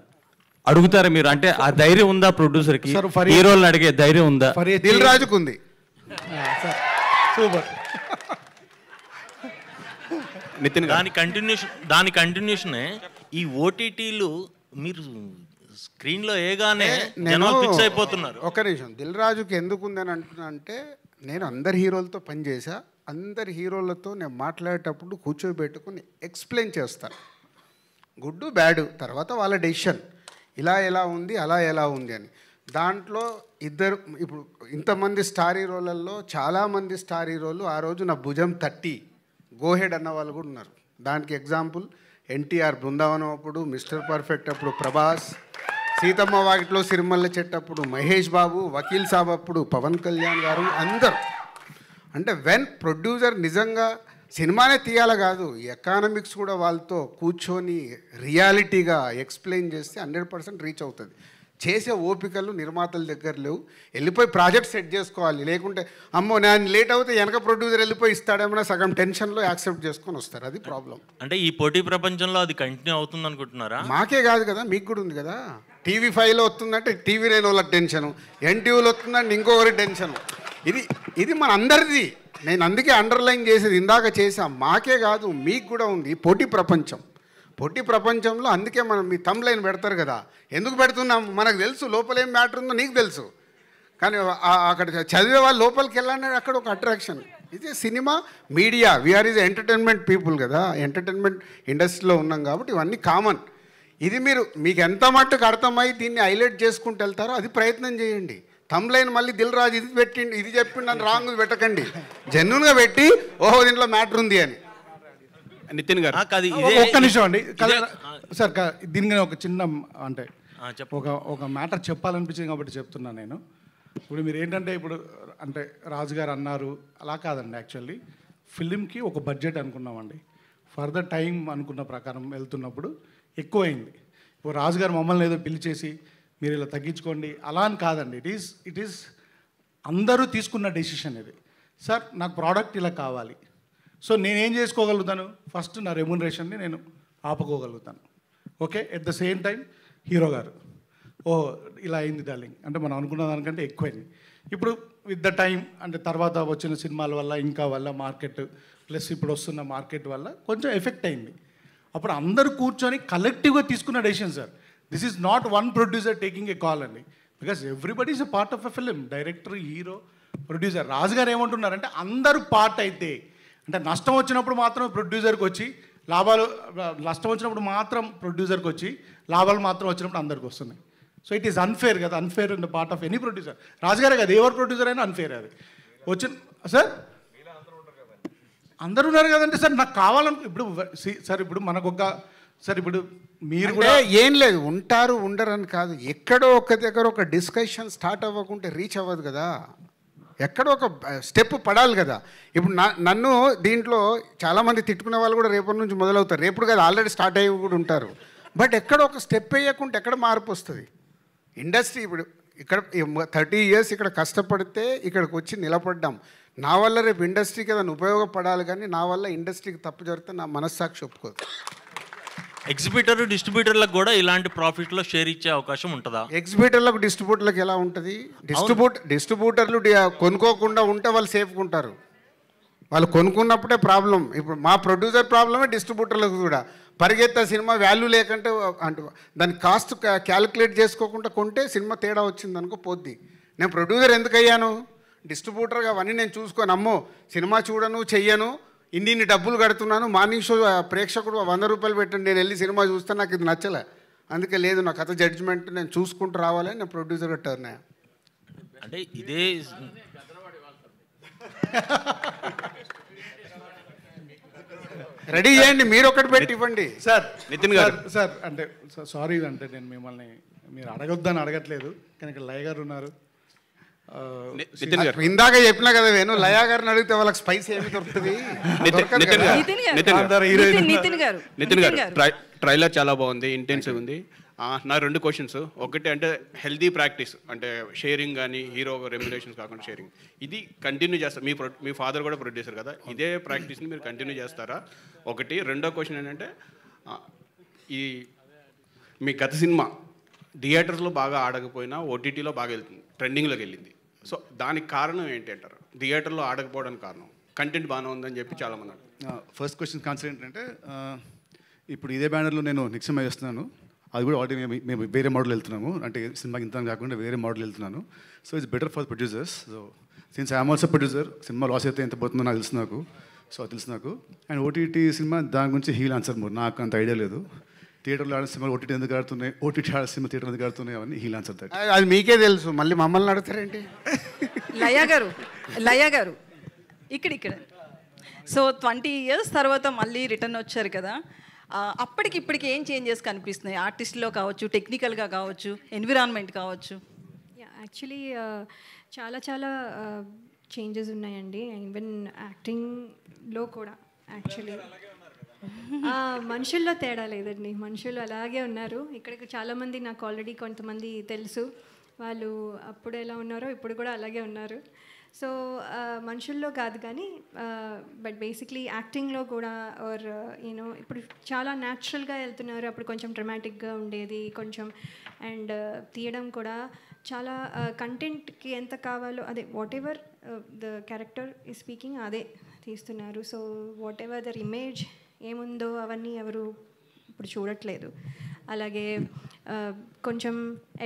అడుగుతారా మీరు? అంటే ఆ ధైర్యం ఉందా ప్రొడ్యూసర్కి? హీరోలను అడిగే ధైర్యం ఉందా? దిల్ రాజుకు ఉంది. సూపర్. దాని కంటిన్యూషనే ఈ ఓటీటీలు మీరు స్క్రీన్లో ఏగానే జనాలు ఫిక్స్ అయిపోతున్నారు. ఒక నిమిషం, దిల్ రాజుకి ఎందుకు ఉందని అంటున్నా అంటే, నేను అందరి హీరోలతో పనిచేసా. అందరి హీరోలతో నేను మాట్లాడేటప్పుడు కూర్చోబెట్టుకుని ఎక్స్ప్లెయిన్ చేస్తాను, గుడ్ బ్యాడ్, తర్వాత వాళ్ళ డెసిషన్, ఇలా ఎలా ఉంది అలా ఎలా ఉంది అని. దాంట్లో ఇప్పుడు ఇంతమంది స్టార్ హీరోలలో చాలామంది స్టార్ హీరోలు ఆ రోజు నా భుజం తట్టి గోహెడ్ అన్న వాళ్ళు కూడా ఉన్నారు. దానికి ఎగ్జాంపుల్ ఎన్టీఆర్ బృందావనం అప్పుడు, మిస్టర్ పర్ఫెక్ట్ అప్పుడు ప్రభాస్, సీతమ్మ వాకిట్లో సిరిమల్ల చెట్టప్పుడు మహేష్ బాబు, వకీల్ సాబ్ అప్పుడు పవన్ కళ్యాణ్ గారు, అందరు. అంటే వెన్ ప్రొడ్యూసర్ నిజంగా సినిమానే తీయాల కాదు, ఎకానమిక్స్ కూడా వాళ్ళతో కూర్చొని రియాలిటీగా ఎక్స్ప్లెయిన్ చేస్తే 100% రీచ్ అవుతుంది. చేసే ఓపికలు నిర్మాతల దగ్గర లేవు. వెళ్ళిపోయి ప్రాజెక్ట్ సెట్ చేసుకోవాలి. లేకుంటే అమ్మో నేను లేట్ అవుతే వెనక ప్రొడ్యూసర్ వెళ్ళిపోయి ఇస్తాడేమన్నా సగం టెన్షన్లో యాక్సెప్ట్ చేసుకొని వస్తారు. అది ప్రాబ్లం. అంటే ఈ పోటీ ప్రపంచంలో అది కంటిన్యూ అవుతుంది అనుకుంటున్నారా? మాకే కాదు కదా, మీకు కూడా ఉంది కదా. TV5లో వస్తుందంటే TV9 వాళ్ళకి టెన్షను, NTVలో వస్తుందంటే ఇంకొకరి టెన్షను. ఇది మన అందరిది. నేను అందుకే అండర్లైన్ చేసేది ఇందాక చేసాం. మాకే కాదు, మీకు కూడా ఉంది పోటీ ప్రపంచం. పోటీ ప్రపంచంలో అందుకే మనం మీ థంబ్ లైన్ పెడతారు కదా, ఎందుకు పెడుతున్నాం? మనకు తెలుసు లోపల ఏం మ్యాటర్ ఉందో, నీకు తెలుసు. కానీ అక్కడ చదివే వాళ్ళు లోపలికి వెళ్ళాలని అక్కడ ఒక అట్రాక్షన్. ఇది cinema media, we are is entertainment people కదా, ఎంటర్టైన్మెంట్ ఇండస్ట్రీలో ఉన్నాం కాబట్టి ఇవన్నీ కామన్. ఇది మీకు ఎంత మట్టుకు అర్థమై దీన్ని హైలైట్ చేసుకుంటూ వెళ్తారో అది ప్రయత్నం చేయండి. థంబ్ లైన్ మళ్ళీ దిల్ రాజు ఇది పెట్టిండి, ఇది చెప్పిండి అని రాంగ్ పెట్టకండి. జెన్యున్గా పెట్టి ఓహో దీంట్లో మ్యాటర్ ఉంది అని. నితిన్ గారు ఒక్క నిమిషం అండి సార్, దీనికి ఒక చిన్న అంటే ఒక మ్యాటర్ చెప్పాలనిపించింది కాబట్టి చెప్తున్నాను నేను. ఇప్పుడు మీరు ఏంటంటే ఇప్పుడు అంటే రాజు గారు అన్నారు, అలా కాదండి. యాక్చువల్లీ ఫిలింకి ఒక బడ్జెట్ అనుకున్నామండి. ఫర్దర్ టైం అనుకున్న ప్రకారం వెళ్తున్నప్పుడు ఎక్కువైంది. ఇప్పుడు రాజు గారు మమ్మల్ని ఏదో పిలిచేసి మీరు ఇలా తగ్గించుకోండి అలా అని కాదండి. ఇట్ ఈస్ అందరూ తీసుకున్న డెసిషన్ ఇది. సార్ నాకు ప్రోడక్ట్ ఇలా కావాలి, సో నేనేం చేసుకోగలుగుతాను? ఫస్ట్ నా రెమ్యునరేషన్ని నేను ఆపుకోగలుగుతాను. Okay, at the same time hero గారు ఇలా అయింది డార్లింగ్ అంటే మనం అనుకున్న దానికంటే ఎక్కువైంది. ఇప్పుడు విత్ ద టైం అంటే తర్వాత వచ్చిన సినిమాల వల్ల ఇంకా వల్ల మార్కెట్ ప్లస్ ఇప్పుడు వస్తున్న మార్కెట్ వల్ల కొంచెం ఎఫెక్ట్ అయింది. అప్పుడు అందరూ కూర్చొని కలెక్టివ్గా తీసుకున్న decision sir. This is not one producer taking a call అండి, because everybody is a part of a film, director, hero, producer. Raju గారు ఏమంటున్నారంటే అందరూ పార్ట్ అయితే, అంటే నష్టం వచ్చినప్పుడు మాత్రం ప్రొడ్యూసర్కి వచ్చి నష్టం వచ్చినప్పుడు మాత్రం ప్రొడ్యూసర్కి వచ్చి లాభాలు మాత్రం వచ్చినప్పుడు అందరికి వస్తున్నాయి. సో ఇట్ ఈస్ అన్ఫేర్ కదా, unfair in the part of any producer. రాజుగారే కదా, ఎవరు ప్రొడ్యూసర్ అయినా అన్ఫేర్ అది వచ్చిన. సార్ అందరూ ఉన్నారు కదంటే సార్, నాకు కావాలని ఇప్పుడు సార్ ఇప్పుడు మనకు ఒక సార్ ఇప్పుడు మీరు కూడా ఏం లేదు, ఉంటారు ఉండరు అని కాదు, ఎక్కడో ఒక దగ్గర ఒక డిస్కషన్ స్టార్ట్ అవ్వకుంటే రీచ్ అవ్వదు కదా, ఎక్కడో ఒక స్టెప్ పడాలి కదా. ఇప్పుడు నన్ను దీంట్లో చాలామంది తిట్టుకునే వాళ్ళు కూడా రేపటి నుంచి మొదలవుతారు, రేపుడు కదా ఆల్రెడీ స్టార్ట్ అయ్యి కూడా ఉంటారు. బట్ ఎక్కడ ఒక స్టెప్ వేయకుంటే ఎక్కడ మార్పు వస్తుంది? ఇండస్ట్రీ ఇప్పుడు ఇక్కడ 30 years ఇక్కడ కష్టపడితే ఇక్కడికి వచ్చి నిలబడ్డాం. నా వల్ల రేపు ఇండస్ట్రీకి ఏదైనా ఉపయోగపడాలి, కానీ నా వల్ల ఇండస్ట్రీకి తప్పు జరిగితే నా మనస్సాక్షి ఒప్పుకోదు. ఎగ్జిబిటర్ డిస్ట్రిబ్యూటర్లకు కూడా ఇలాంటి ప్రాఫిట్లో షేర్ ఇచ్చే అవకాశం ఉంటుందా? ఎగ్జిబిటర్లకు డిస్ట్రిబ్యూటర్లకు ఎలా ఉంటుంది? డిస్ట్రిబ్యూటర్లు కొనుక్కోకుండా ఉంటే వాళ్ళు సేఫ్గా ఉంటారు, వాళ్ళు కొనుక్కున్నప్పుడే ప్రాబ్లం. ఇప్పుడు మా ప్రొడ్యూసర్ ప్రాబ్లమే డిస్ట్రిబ్యూటర్లకు కూడా. పరిగెత్త సినిమా వాల్యూ లేకుంటే అంటే దాని కాస్ట్ క్యాలిక్యులేట్ చేసుకోకుండా కొంటే సినిమా తేడా వచ్చింది అనుకో పోద్ది. నేను ప్రొడ్యూసర్ ఎందుకు అయ్యాను? డిస్ట్రిబ్యూటర్గా అవన్నీ నేను చూసుకొని, అమ్మో సినిమా చూడను చెయ్యను, ఇన్ని డబ్బులు కడుతున్నాను, మార్నింగ్ షో ప్రేక్షకుడు 100 రూపాయలు పెట్టండి, నేను వెళ్ళి సినిమా చూస్తాను, నాకు ఇది నచ్చలే, అందుకే లేదు నా కథ జడ్జిమెంట్ నేను చూసుకుంటూ రావాలని నేను ప్రొడ్యూసర్గా టర్న్ అయ్యా. అంటే ఇదే రెడీ చేయండి, మీరు ఒకటి పెట్టి ఇవ్వండి. సార్ నితిన్ గారు సార్ అంటే సారీ అంటే నేను మిమ్మల్ని మీరు అడగొద్దని అడగట్లేదు, కానీ ఇక్కడ లయ గారు ఉన్నారు. నితిన్ గారు ఇందాక చెప్పినా కదా వేణు, లయా గారిని అడిగితే వాళ్ళకి స్పైస్ ఏమి దొరుకుతుంది? నితిన్ గారు ట్రైలర్ చాలా బాగుంది, ఇంటెన్సివ్ ఉంది. నా 2 క్వశ్చన్స్. ఒకటి అంటే హెల్దీ ప్రాక్టీస్ అంటే షేరింగ్ కానీ హీరో రెమ్యులేషన్స్ కాకుండా షేరింగ్, ఇది కంటిన్యూ చేస్తారు. మీ ఫాదర్ కూడా ప్రొడ్యూసర్ కదా, ఇదే ప్రాక్టీస్ని మీరు కంటిన్యూ చేస్తారా? ఒకటి. రెండో క్వశ్చన్ ఏంటంటే ఈ మీ గత సినిమా థియేటర్స్లో బాగా ఆడకపోయినా ఓటీటీలో బాగా వెళ్తుంది, ట్రెండింగ్లోకి వెళ్ళింది. సో దానికి కారణం ఏంటి అంటారు? థియేటర్లో ఆడకపోవడానికి కారణం కంటెంట్ బాగానే ఉందని చెప్పి చాలామంది అంటారు. ఫస్ట్ క్వశ్చన్ ఆన్సర్ ఏంటంటే ఇప్పుడు ఇదే బ్యానర్లో నేను నెక్స్ట్ సినిమా వేస్తున్నాను, అది కూడా ఆల్రెడీ మేము వేరే మోడల్ వెళ్తున్నాము, అంటే సినిమాకి ఇంత కాకుండా వేరే మోడల్ వెళ్తున్నాను. So it's better for producers. So since I'm also producer, cinema loss అయితే ఎంత పోతుందో నాకు తెలుసు, నాకు. అండ్ ఓటీటీ సినిమా దాని గురించి హీల్ ఆన్సర్ మోర్, నాకు అంత ఐడియా లేదు. థియేటర్లో ఆడే సినిమాలు ఓటీటీ ఎందుకు ఆడుతున్నాయి, ఓటీటీ ఆడే సినిమా థియేటర్ ఎందుకు ఆడుతున్నాయి, అవన్నీ హీల్ ఆన్సర్ దట్. అది మీకే తెలుసు, మళ్ళీ మమ్మల్ని అడుగుతారేంటి? లయ గారు ఇక్కడ సో 20 years తర్వాత మళ్ళీ రిటర్న్ వచ్చారు కదా, అప్పటికి ఇప్పటికి ఏం చేంజెస్ కనిపిస్తున్నాయి? ఆర్టిస్ట్లో కావచ్చు, టెక్నికల్గా కావచ్చు, ఎన్విరాన్మెంట్ కావచ్చు. యాక్చువల్లీ చాలా చేంజెస్ ఉన్నాయండి. ఈవెన్ యాక్టింగ్లో కూడా యాక్చువల్లీ మనుషుల్లో తేడా లేదండి, మనుషులు అలాగే ఉన్నారు. ఇక్కడికి చాలామంది నాకు ఆల్రెడీ కొంతమంది తెలుసు, వాళ్ళు అప్పుడు ఎలా ఉన్నారో ఇప్పుడు కూడా అలాగే ఉన్నారు. సో మనుషుల్లో కాదు కానీ బట్ బేసిక్లీ యాక్టింగ్లో కూడా ఆర్ యూనో ఇప్పుడు చాలా న్యాచురల్గా వెళ్తున్నారు. అప్పుడు కొంచెం డ్రమాటిక్గా ఉండేది కొంచెం, అండ్ తీయడం కూడా చాలా కంటెంట్కి ఎంత కావాలో అదే whatever the character is speaking అదే తీస్తున్నారు. So whatever their image ఏముందో అవన్నీ ఎవరు ఇప్పుడు చూడట్లేదు. అలాగే కొంచెం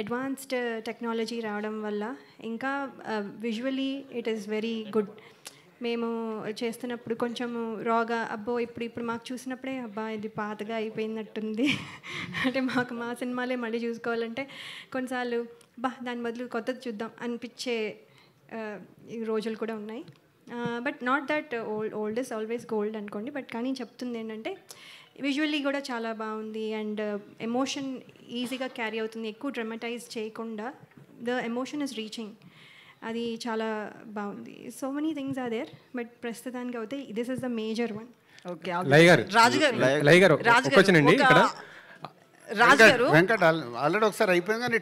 అడ్వాన్స్డ్ టెక్నాలజీ రావడం వల్ల ఇంకా visually it is very good. మేము చేస్తున్నప్పుడు కొంచెము రాగా అబ్బో ఇప్పుడు మాకు చూసినప్పుడే అబ్బా ఇది పాతగా అయిపోయినట్టుంది అంటే మాకు మా సినిమాలే మళ్ళీ చూసుకోవాలంటే కొన్నిసార్లు దాని బదులు కొత్తది చూద్దాం అనిపించే రోజులు కూడా ఉన్నాయి. But not that old is always gold అనుకోండి, బట్ కానీ చెప్తుంది ఏంటంటే విజువల్లీ కూడా చాలా బాగుంది అండ్ ఎమోషన్ ఈజీగా క్యారీ అవుతుంది, ఎక్కువ డ్రమటైజ్ చేయకుండా ద ఎమోషన్ ఇస్ రీచింగ్, అది చాలా బాగుంది. So many things are there, but ప్రస్తుతానికి అయితే this is the major one. Okay రాజుగారు వెంకట్ ఆల్రెడీ ఒకసారి అయిపోయింది కానీ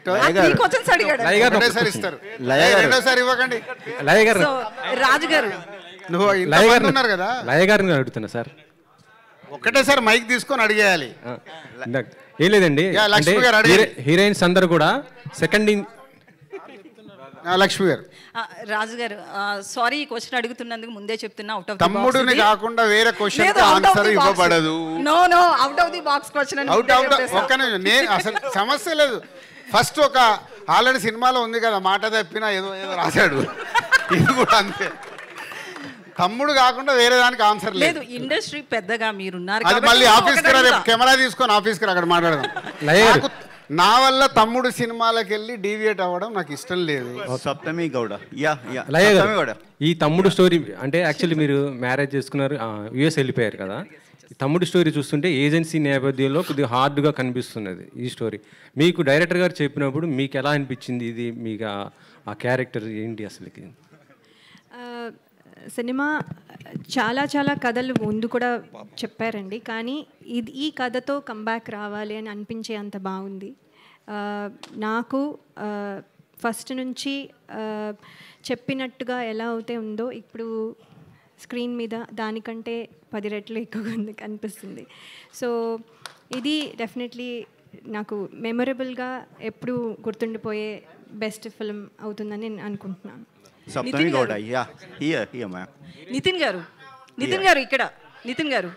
ఇవ్వకండి. రాజుగారు నువ్వు ఉన్నారు కదా, లయ గారిని అడుగుతున్నా సార్, ఒక్కటేసారి మైక్ తీసుకొని అడిగేయాలి. ఏం లేదండి, హీరోయిన్స్ అందరు కూడా లక్ష్మి గారు. రాజు గారు సారీ ఈ క్వశ్చన్ అడుగుతున్నందుకు ముందే చెప్తున్నా, అవుట్ ఆఫ్ తమ్ముడిని కాకుండా వేరే క్వశ్చన్ ఆన్సర్ ఇవ్వబడదు. No out of the box question. ఒక్క నిమిషం, అసలు సమస్య లేదు. ఫస్ట్ ఒక ఆల్రెడీ సినిమాలో ఉంది కదా, మాట తప్పినా ఏదో రాశాడు, ఇది కూడా అంతే. తమ్ముడు కాకుండా వేరే దానికి ఆన్సర్ లేదు. ఇండస్ట్రీ పెద్దగా మీరున్నారు, అది మళ్ళీ ఆఫీస్కి రా, కెమెరా తీసుకొని ఆఫీస్కి రా, అక్కడ మాట్లాడదాం. నా వల్ల తమ్ముడు సినిమాలకు వెళ్ళి డీవియేట్ అవ్వడం నాకు ఇష్టం లేదు. సప్తమి గౌడ. ఈ తమ్ముడు స్టోరీ అంటే యాక్చువల్లీ మీరు మ్యారేజ్ చేసుకున్నారు, యుఎస్ వెళ్ళిపోయారు కదా. తమ్ముడు స్టోరీ చూస్తుంటే ఏజెన్సీ నేపథ్యంలో కొద్దిగా హార్డ్గా కనిపిస్తున్నది ఈ స్టోరీ. మీకు డైరెక్టర్ గారు చెప్పినప్పుడు మీకు ఎలా అనిపించింది? ఇది మీకు ఆ క్యారెక్టర్ ఏంటి అసలుకి? సినిమా చాలా చాలా కథలు ముందు కూడా చెప్పారండి, కానీ ఈ కథతో కంబ్యాక్ రావాలి అని అనిపించే అంత బాగుంది. నాకు ఫస్ట్ నుంచి చెప్పినట్టుగా ఎలా అయితే ఉందో ఇప్పుడు స్క్రీన్ మీద దానికంటే 10 రెట్లు ఎక్కువగా ఉంది అనిపిస్తుంది. సో ఇది డెఫినెట్లీ నాకు మెమొరబుల్గా ఎప్పుడు గుర్తుండిపోయే బెస్ట్ ఫిల్మ్ అవుతుందని నేను అనుకుంటున్నాను. నితిన్ గారు ఇక్కడ నితిన్ గారు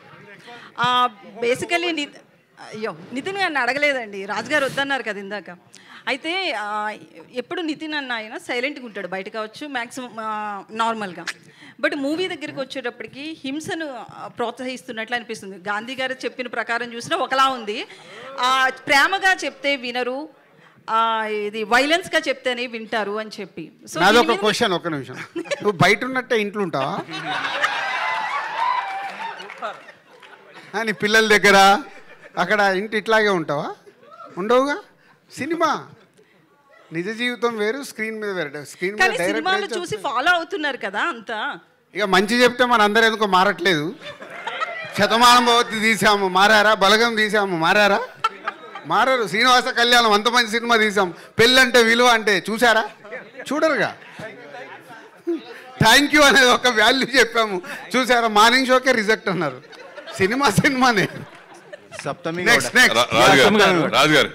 బేసికలీ నితిన్ గారిని అడగలేదండి, రాజు గారు వద్దన్నారు కదా ఇందాక. అయితే ఎప్పుడు నితిన్ అన్న ఆయన సైలెంట్గా ఉంటాడు, బయట కావచ్చు మ్యాక్సిమం నార్మల్గా. బట్ మూవీ దగ్గరికి వచ్చేటప్పటికి హింసను ప్రోత్సహిస్తున్నట్లు అనిపిస్తుంది. గాంధీ గారు చెప్పిన ప్రకారం చూసినా ఒకలా ఉంది. ప్రేమగా చెప్తే వినరు, ఇది వైలెన్స్గా చెప్తేనే వింటారు అని చెప్పి. సో నాదొక క్వశ్చన్, ఒక్క నిమిషం. నువ్వు బయట ఉన్నట్టే ఇంట్లో ఉంటావా? నీ పిల్లల దగ్గర అక్కడ ఇంటి ఇట్లాగే ఉంటావా? ఉండవుగా. సినిమా నిజ జీవితం వేరు, స్క్రీన్ మీద వేరు. స్క్రీన్ మీద సినిమాలు చూసి ఫాలో అవుతున్నారు కదా అంతా. ఇక మంచి చెప్తే మన అందరూ ఎందుకో మారట్లేదు. శతమానం భవతి తీసాము, మారారా? బలగం తీసాము, మారారా? మారారు. శ్రీనివాస కళ్యాణం అంత మంచి సినిమా తీసాం, పెళ్ళంటే విలువ అంటే చూసారా? చూడరుగా. థ్యాంక్ యూ అనేది ఒక వాల్యూ చెప్పాము, చూసారా? మార్నింగ్ షోకే రిజెక్ట్ అన్నారు. సినిమానే. సప్తమి రాజు గారు,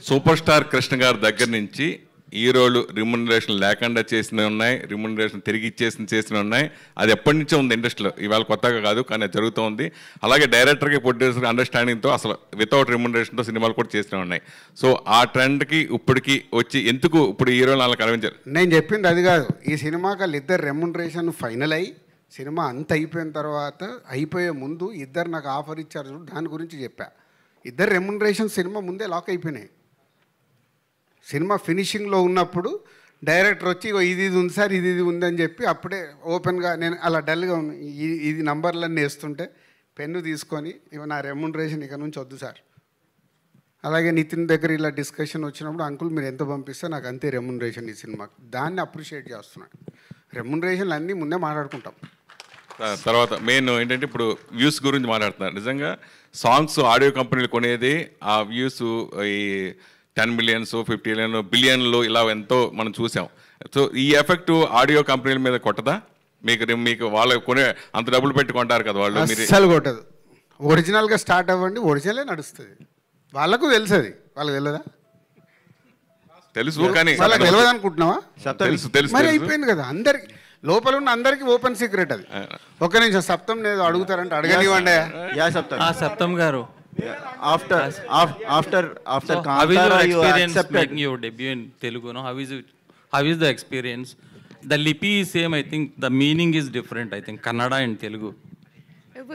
సూపర్ స్టార్ కృష్ణ గారి దగ్గర నుంచి హీరోలు రిమ్యునరేషన్ లేకుండా చేసినవి ఉన్నాయి, రిమ్యునరేషన్ తిరిగి చేసినవి ఉన్నాయి. అది ఎప్పటి నుంచో ఉంది ఇండస్ట్రీలో, ఇవాళ కొత్తగా కాదు, కానీ అది జరుగుతూ ఉంది. అలాగే డైరెక్టర్కి ప్రొడ్యూసర్కి అండర్స్టాండింగ్తో అసలు వితౌట్ రిమ్యునరేషన్తో సినిమాలు కూడా చేసినవి ఉన్నాయి. సో ఆ ట్రెండ్కి ఇప్పటికి వచ్చి ఎందుకు ఇప్పుడు హీరోలు అలా కనిపించారు? నేను చెప్పింది అది కాదు. ఈ సినిమాకి వాళ్ళు ఇద్దరు రెమ్యునరేషన్ ఫైనల్ అయ్యి సినిమా అంత అయిపోయిన తర్వాత, అయిపోయే ముందు ఇద్దరు నాకు ఆఫర్ ఇచ్చారు చూడు, దాని గురించి చెప్పా. ఇద్దరు రెమ్యునరేషన్ సినిమా ముందే లాక్ అయిపోయినాయి. సినిమా ఫినిషింగ్లో ఉన్నప్పుడు డైరెక్టర్ వచ్చి ఇది ఉంది సార్, ఇది ఉందని చెప్పి అప్పుడే ఓపెన్గా నేను అలా డల్గా ఇది నంబర్లన్నీ వేస్తుంటే పెన్ను తీసుకొని ఇవి నా రెమ్యునరేషన్ ఇక నుంచి వద్దు సార్. అలాగే నితిన్ దగ్గర ఇలా డిస్కషన్ వచ్చినప్పుడు, అంకుల్ మీరు ఎంత పంపిస్తే నాకు అంతే రెమ్యునరేషన్ ఈ సినిమాకి. దాన్ని అప్రిషియేట్ చేస్తున్నాడు. రెమ్యునరేషన్లు అన్నీ ముందే మాట్లాడుకుంటాం. తర్వాత మెయిన్ ఏంటంటే ఇప్పుడు వ్యూస్ గురించి మాట్లాడుతున్నారు. నిజంగా సాంగ్స్ ఆడియో కంపెనీలు కొనేది ఆ వ్యూస్ ఈ 10 మిలియన్స్ 50 బిలియన్లు ఇలా ఎంతో మనం చూసాం. సో ఈ ఎఫెక్ట్ ఆడియో కంపెనీల మీద కొట్టదా? మీకు వాళ్ళు కొనే అంత డబ్బులు పెట్టి కొంటారు కదా వాళ్ళు. అస్సలు కొట్టదు. ఒరిజినల్గా స్టార్ట్ అవ్వండి, ఒరిజినలే నడుస్తుంది. వాళ్ళకు తెలుసు, అది వాళ్ళకి తెలియదా? తెలుసు, కానీ వాళ్ళకి తెలియదు అనుకుంటున్నావా? తెలుసు మరి అయిపోయింది కదా. అందరికి లోపల ఉన్న అందరికి ఓపెన్ సీక్రెట్ అది. ఒక్క నిమిషం, సప్తం లేదు అడుగుతారంటే అడగనివ్వండి. సప్తం గారు, after how is your experience making your debut in Telugu? No, how is the experience? The lipi is same, I think the meaning is different, I think Kannada and Telugu. It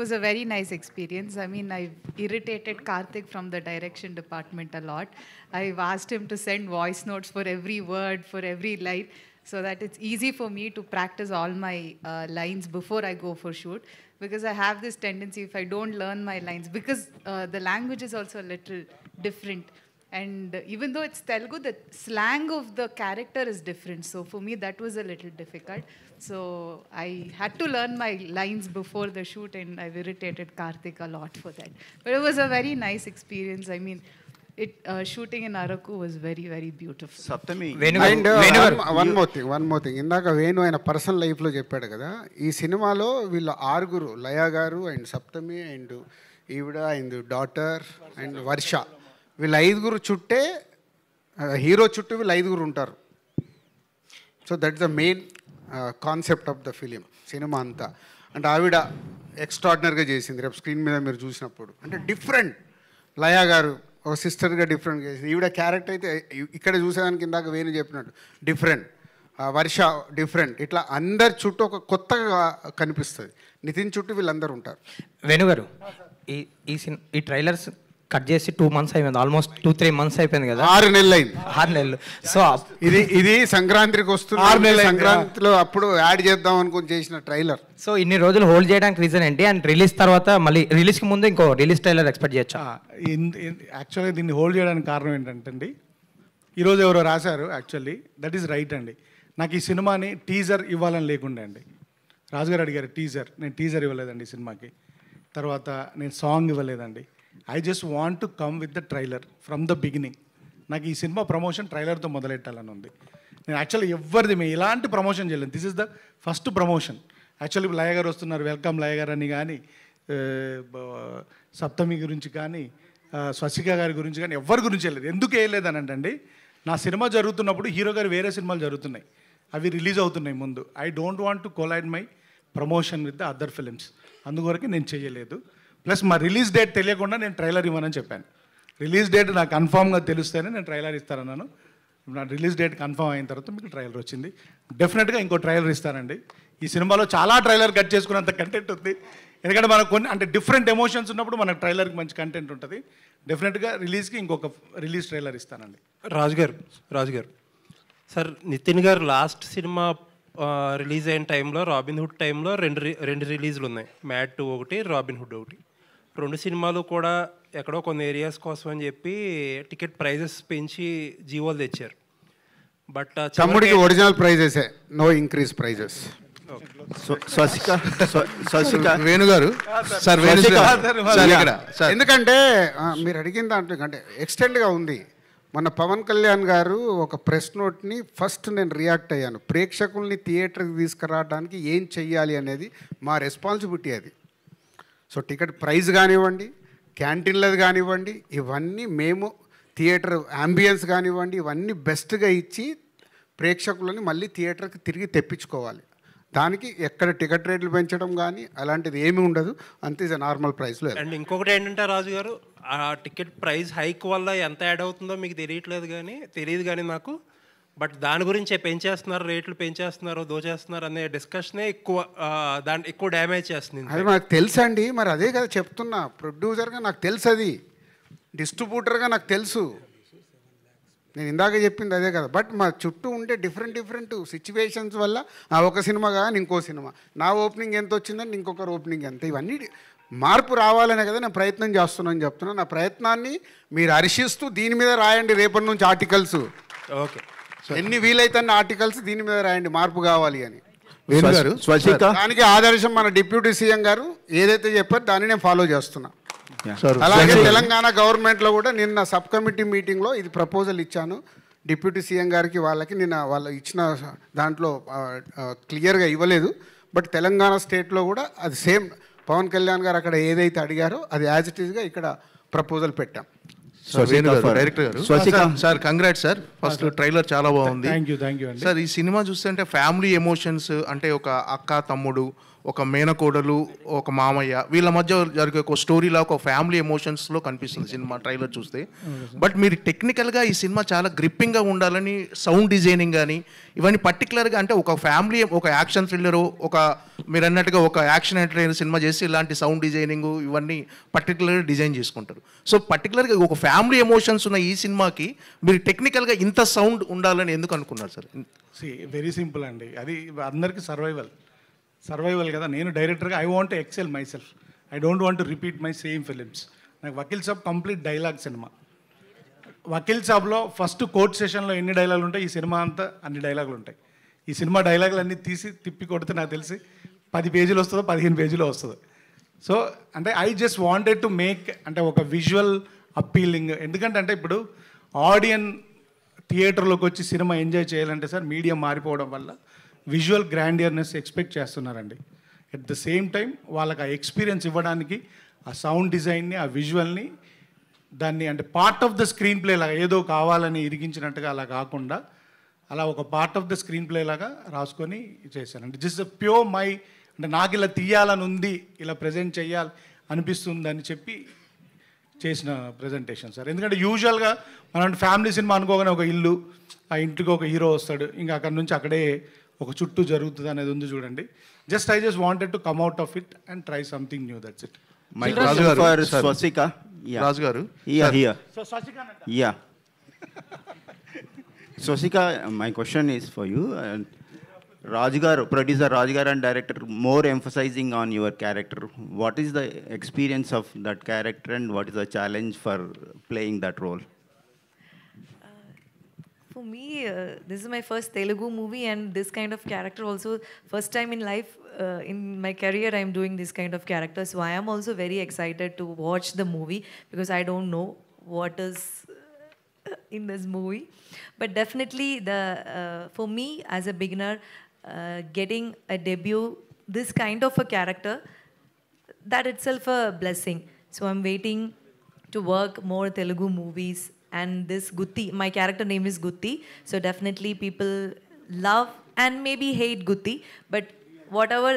was a very nice experience. I mean, I've irritated Karthik from the direction department a lot. I've asked him to send voice notes for every word, for every line, so that it's easy for me to practice all my lines before I go for shoot. Because I have this tendency, if I don't learn my lines, because the language is also a little different. And even though it's Telugu, the slang of the character is different. So for me, that was a little difficult. So I had to learn my lines before the shoot, and I've irritated Karthik a lot for that. But it was a very nice experience. I mean, shooting in Araku was very, very beautiful. Saptami. One more thing. ఇందాక వేణు ఆయన personal లైఫ్లో చెప్పాడు కదా, ఈ సినిమాలో వీళ్ళు 6 లయా గారు and Saptami and ఈవిడ అండ్ డాటర్ అండ్ వర్ష, వీళ్ళ 5 చుట్టే హీరో చుట్టూ వీళ్ళు 5 ఉంటారు. So that is the main concept of the film, cinema అంతా. అంటే ఆవిడ ఎక్స్ట్రాడినరీగా చేసింది. రేపు స్క్రీన్ మీద మీరు చూసినప్పుడు అంటే డిఫరెంట్. లయా గారు ఒక సిస్టర్గా డిఫరెంట్గా చేసింది. ఈవిడ క్యారెక్టర్ అయితే ఇక్కడ చూసేదానికి ఇందాక వేణు చెప్పినట్టు డిఫరెంట్, వర్ష డిఫరెంట్. ఇట్లా అందరి చుట్టూ ఒక కొత్తగా కనిపిస్తుంది. నితిన్ చుట్టూ వీళ్ళందరూ ఉంటారు. వేణుగారు, ఈ ట్రైలర్స్ కట్ చేసి 2 months అయిపోయింది, ఆల్మోస్ట్ 2-3 months అయిపోయింది కదా. 6 నెలలు అయింది. 6 నెలలు. సో ఇది సంక్రాంతికి వస్తుంది. 6 నెలలు సంక్రాంతిలో అప్పుడు యాడ్ చేద్దాం అనుకుని చేసిన ట్రైలర్. సో ఇన్ని రోజులు హోల్డ్ చేయడానికి రీజన్ ఏంటి? అండ్ రిలీజ్ తర్వాత మళ్ళీ రిలీజ్కి ముందు ఇంకో రిలీజ్ ట్రైలర్ ఎక్స్పెక్ట్ చేయొచ్చా? యాక్చువల్గా దీన్ని హోల్డ్ చేయడానికి కారణం ఏంటంటే అండి, ఈరోజు ఎవరో రాశారు, యాక్చువల్లీ దట్ ఈస్ రైట్ అండి. నాకు ఈ సినిమాని టీజర్ ఇవ్వాలని లేకుండే అండి. రాజుగారు అడిగారు టీజర్, నేను టీజర్ ఇవ్వలేదండి ఈ సినిమాకి. తర్వాత నేను సాంగ్ ఇవ్వలేదండి. I just want to come with the trailer from the beginning. నాకు ఈ సినిమా ప్రమోషన్ ట్రైలర్తో మొదలెట్టాలని ఉంది. నేను యాక్చువల్లీ ఎవరిది ఎలాంటి ప్రమోషన్ చేయలేదు. This is the first promotion. Actually Laya గారు వస్తున్నారు, వెల్కమ్ లయ గారు అని కానీ, సప్తమి గురించి కానీ, స్వసిక గారి గురించి కానీ ఎవరి గురించి వెళ్ళలేదు. ఎందుకు వేయలేదు అని అంటే, నా సినిమా జరుగుతున్నప్పుడు హీరో గారు వేరే సినిమాలు జరుగుతున్నాయి, అవి రిలీజ్ అవుతున్నాయి ముందు. I don't want to collide my promotion with the other films. అందువరకు నేను చేయలేదు. ప్లస్ మా రిలీజ్ డేట్ తెలియకుండా నేను ట్రైలర్ ఇవ్వనని చెప్పాను. రిలీజ్ డేట్ నాకు కన్ఫామ్గా తెలిస్తేనే నేను ట్రైలర్ ఇస్తానన్నాను. నా రిలీజ్ డేట్ కన్ఫామ్ అయిన తర్వాత మీకు ట్రైలర్ వచ్చింది. డెఫినెట్గా ఇంకో ట్రైలర్ ఇస్తానండి. ఈ సినిమాలో చాలా ట్రైలర్ కట్ చేసుకున్నంత కంటెంట్ ఉంది. ఎందుకంటే మనకు కొన్ని అంటే డిఫరెంట్ ఎమోషన్స్ ఉన్నప్పుడు మనకు ట్రైలర్కి మంచి కంటెంట్ ఉంటుంది. డెఫినెట్గా రిలీజ్కి ఇంకొక రిలీజ్ ట్రైలర్ ఇస్తానండి. రాజు గారు సార్, నితిన్ గారు లాస్ట్ సినిమా రిలీజ్ అయిన టైంలో, రాబిన్ హుడ్ టైంలో రెండు రిలీజ్లు ఉన్నాయి. మ్యాడ్ 2 ఒకటి, రాబిన్ హుడ్ ఒకటి. 2 సినిమాలు కూడా ఎక్కడో కొన్ని ఏరియాస్ కోసం అని చెప్పి టికెట్ ప్రైజెస్ పెంచి జీవోలు తెచ్చారు. బట్ తమ్ముడికి ఒరిజినల్ ప్రైజెసే, నో ఇంక్రీజ్ ప్రైజెస్. వేణుగారు సార్, ఎందుకంటే మీరు అడిగిన దాంట్లో అంటే ఎక్స్టెండ్గా ఉంది. మన పవన్ కళ్యాణ్ గారు ఒక ప్రెస్ నోట్ని ఫస్ట్ నేను రియాక్ట్ అయ్యాను. ప్రేక్షకుల్ని థియేటర్కి తీసుకురావడానికి ఏం చెయ్యాలి అనేది మా రెస్పాన్సిబిలిటీ అది. సో టికెట్ ప్రైస్ కానివ్వండి, క్యాంటీన్లది కానివ్వండి, ఇవన్నీ మేము థియేటర్ యాంబియన్స్ కానివ్వండి, ఇవన్నీ బెస్ట్గా ఇచ్చి ప్రేక్షకులని మళ్ళీ థియేటర్కి తిరిగి తెప్పించుకోవాలి. దానికి ఎక్కడ టికెట్ రేట్లు పెంచడం కానీ అలాంటిది ఏమీ ఉండదు. అంతే నార్మల్ ప్రైస్లో. అండ్ ఇంకొకటి ఏంటంటే రాజు గారు, ఆ టికెట్ ప్రైస్ హైక్ వల్ల ఎంత యాడ్ అవుతుందో మీకు తెలియదు కానీ నాకు, బట్ దాని గురించే పెంచేస్తున్నారు, రేట్లు పెంచేస్తున్నారు, దోచేస్తున్నారు అనే డిస్కషనే ఎక్కువ డ్యామేజ్ చేస్తుంది. అది నాకు తెలుసు అండి. మరి అదే కదా చెప్తున్నా, ప్రొడ్యూసర్గా నాకు తెలుసు, అది డిస్ట్రిబ్యూటర్గా నాకు తెలుసు. నేను ఇందాక చెప్పింది అదే కదా. బట్ మా చుట్టూ ఉండే డిఫరెంట్ సిచ్యువేషన్స్ వల్ల ఒక సినిమా కానీ ఇంకో సినిమా, నా ఓపెనింగ్ ఎంత వచ్చిందని ఇంకొకరు ఓపెనింగ్ ఎంత, ఇవన్నీ మార్పు రావాలనే కదా నేను ప్రయత్నం చేస్తున్నాను చెప్తున్నా. నా ప్రయత్నాన్ని మీరు హర్షిస్తూ దీని మీద రాయండి రేపటి నుంచి ఆర్టికల్స్. ఓకే, ఎన్ని వీలైతే ఆర్టికల్స్ దీని మీద రాయండి, మార్పు కావాలి అని. దానికి ఆదర్శం మన డిప్యూటీ సీఎం గారు ఏదైతే చెప్పారో దాన్ని నేను ఫాలో చేస్తున్నా. అలాగే తెలంగాణ గవర్నమెంట్లో కూడా నిన్న సబ్ కమిటీ మీటింగ్లో ఇది ప్రపోజల్ ఇచ్చాను డిప్యూటీ సీఎం గారికి. వాళ్ళకి నిన్న వాళ్ళు ఇచ్చిన దాంట్లో క్లియర్గా ఇవ్వలేదు. బట్ తెలంగాణ స్టేట్లో కూడా అది సేమ్ పవన్ కళ్యాణ్ గారు అక్కడ ఏదైతే అడిగారో అది యాజ్ ఇట్ ఈస్గా ఇక్కడ ప్రపోజల్ పెట్టాం. డైరెక్టర్ గారు sir, congrats sir. First trailer చాలా బాగుంది. Thank you sir. ఈ సినిమా చూస్తుంటే ఫ్యామిలీ ఎమోషన్స్ అంటే ఒక అక్క తమ్ముడు, ఒక మేనకోడలు, ఒక మామయ్య, వీళ్ళ మధ్య జరిగే ఒక స్టోరీలా ఒక ఫ్యామిలీ ఎమోషన్స్లో కనిపిస్తుంది సినిమా ట్రైలర్ చూస్తే. బట్ మీరు టెక్నికల్గా ఈ సినిమా చాలా గ్రిప్పింగ్గా ఉండాలని సౌండ్ డిజైనింగ్ కానీ ఇవన్నీ పర్టికులర్గా అంటే ఒక ఫ్యామిలీ, ఒక యాక్షన్ థ్రిల్లరు, ఒక మీరు అన్నట్టుగా ఒక యాక్షన్ ఎంటర్టైనర్ సినిమా చేసి ఇలాంటి సౌండ్ డిజైనింగ్ ఇవన్నీ పర్టికులర్గా డిజైన్ చేసుకుంటారు. సో పర్టికులర్గా ఒక ఫ్యామిలీ ఎమోషన్స్ ఉన్న ఈ సినిమాకి మీరు టెక్నికల్గా ఇంత సౌండ్ ఉండాలని ఎందుకు అనుకున్నారు సార్? వెరీ సింపుల్ అండి, అది అందరికీ సర్వైవల్ కదా. నేను డైరెక్టర్గా I want excel myself. I don't want repeat my same films. నాకు Vakeel Saab complete dialogue cinema. Vakeel సాబ్లో ఫస్ట్ కోర్ట్ సెషన్లో ఎన్ని డైలాగులు ఉంటాయి, ఈ సినిమా అంతా అన్ని డైలాగులు ఉంటాయి. ఈ సినిమా డైలాగులు అన్నీ తీసి తిప్పి కొడితే నాకు తెలిసి 10 పేజీలు వస్తుందో 15 పేజీలో వస్తుంది. సో అంటే I just wanted to make అంటే ఒక విజువల్ అప్పీలింగ్. ఎందుకంటే ఇప్పుడు ఆడియన్ థియేటర్లోకి వచ్చి సినిమా ఎంజాయ్ చేయాలంటే సార్ మీడియం మారిపోవడం వల్ల విజువల్ గ్రాండియర్నెస్ ఎక్స్పెక్ట్ చేస్తున్నారండి. ఎట్ ద సేమ్ టైం వాళ్ళకి ఆ ఎక్స్పీరియన్స్ ఇవ్వడానికి ఆ సౌండ్ డిజైన్ని, ఆ విజువల్ని, దాన్ని అంటే part of the screen play లాగా ఏదో కావాలని ఇరిగించినట్టుగా అలా కాకుండా అలా ఒక part of the screen play లాగా రాసుకొని చేశాను. అంటే జస్ట్ ప్యూర్ మై, అంటే నాకు ఇలా తీయాలని ఉంది, ఇలా ప్రజెంట్ చేయాలి అనిపిస్తుందని చెప్పి చేసిన ప్రజెంటేషన్ సార్. ఎందుకంటే యూజువల్గా మనం ఫ్యామిలీ సినిమా అనుకోగానే ఒక ఇల్లు, ఆ ఇంటికి ఒక హీరో వస్తాడు, ఇంకా అక్కడ నుంచి అక్కడే ఒక చుట్టూ జరుగుతుంది అనేది ఉంది చూడండి. I just wanted to come out of it and try something new, that's it. Swastika. Yeah. Raj garu. Here. So Swastika. Yeah. Swastika, my question is for you. Raj garu, producer Raj garu and director more emphasizing on your character. What is the experience of that character and what is the challenge for playing that role? For me, this is my first Telugu movie and this kind of character also first time in life. In my career, I am doing this kind of character, so I am also very excited to watch the movie because I don't know what is in this movie. But definitely, for me as a beginner, getting a debut this kind of a character, that itself a blessing. So I'm waiting to work more Telugu movies. And this Gutti, my character name is Gutti, so definitely people love and maybe hate Gutti, but whatever,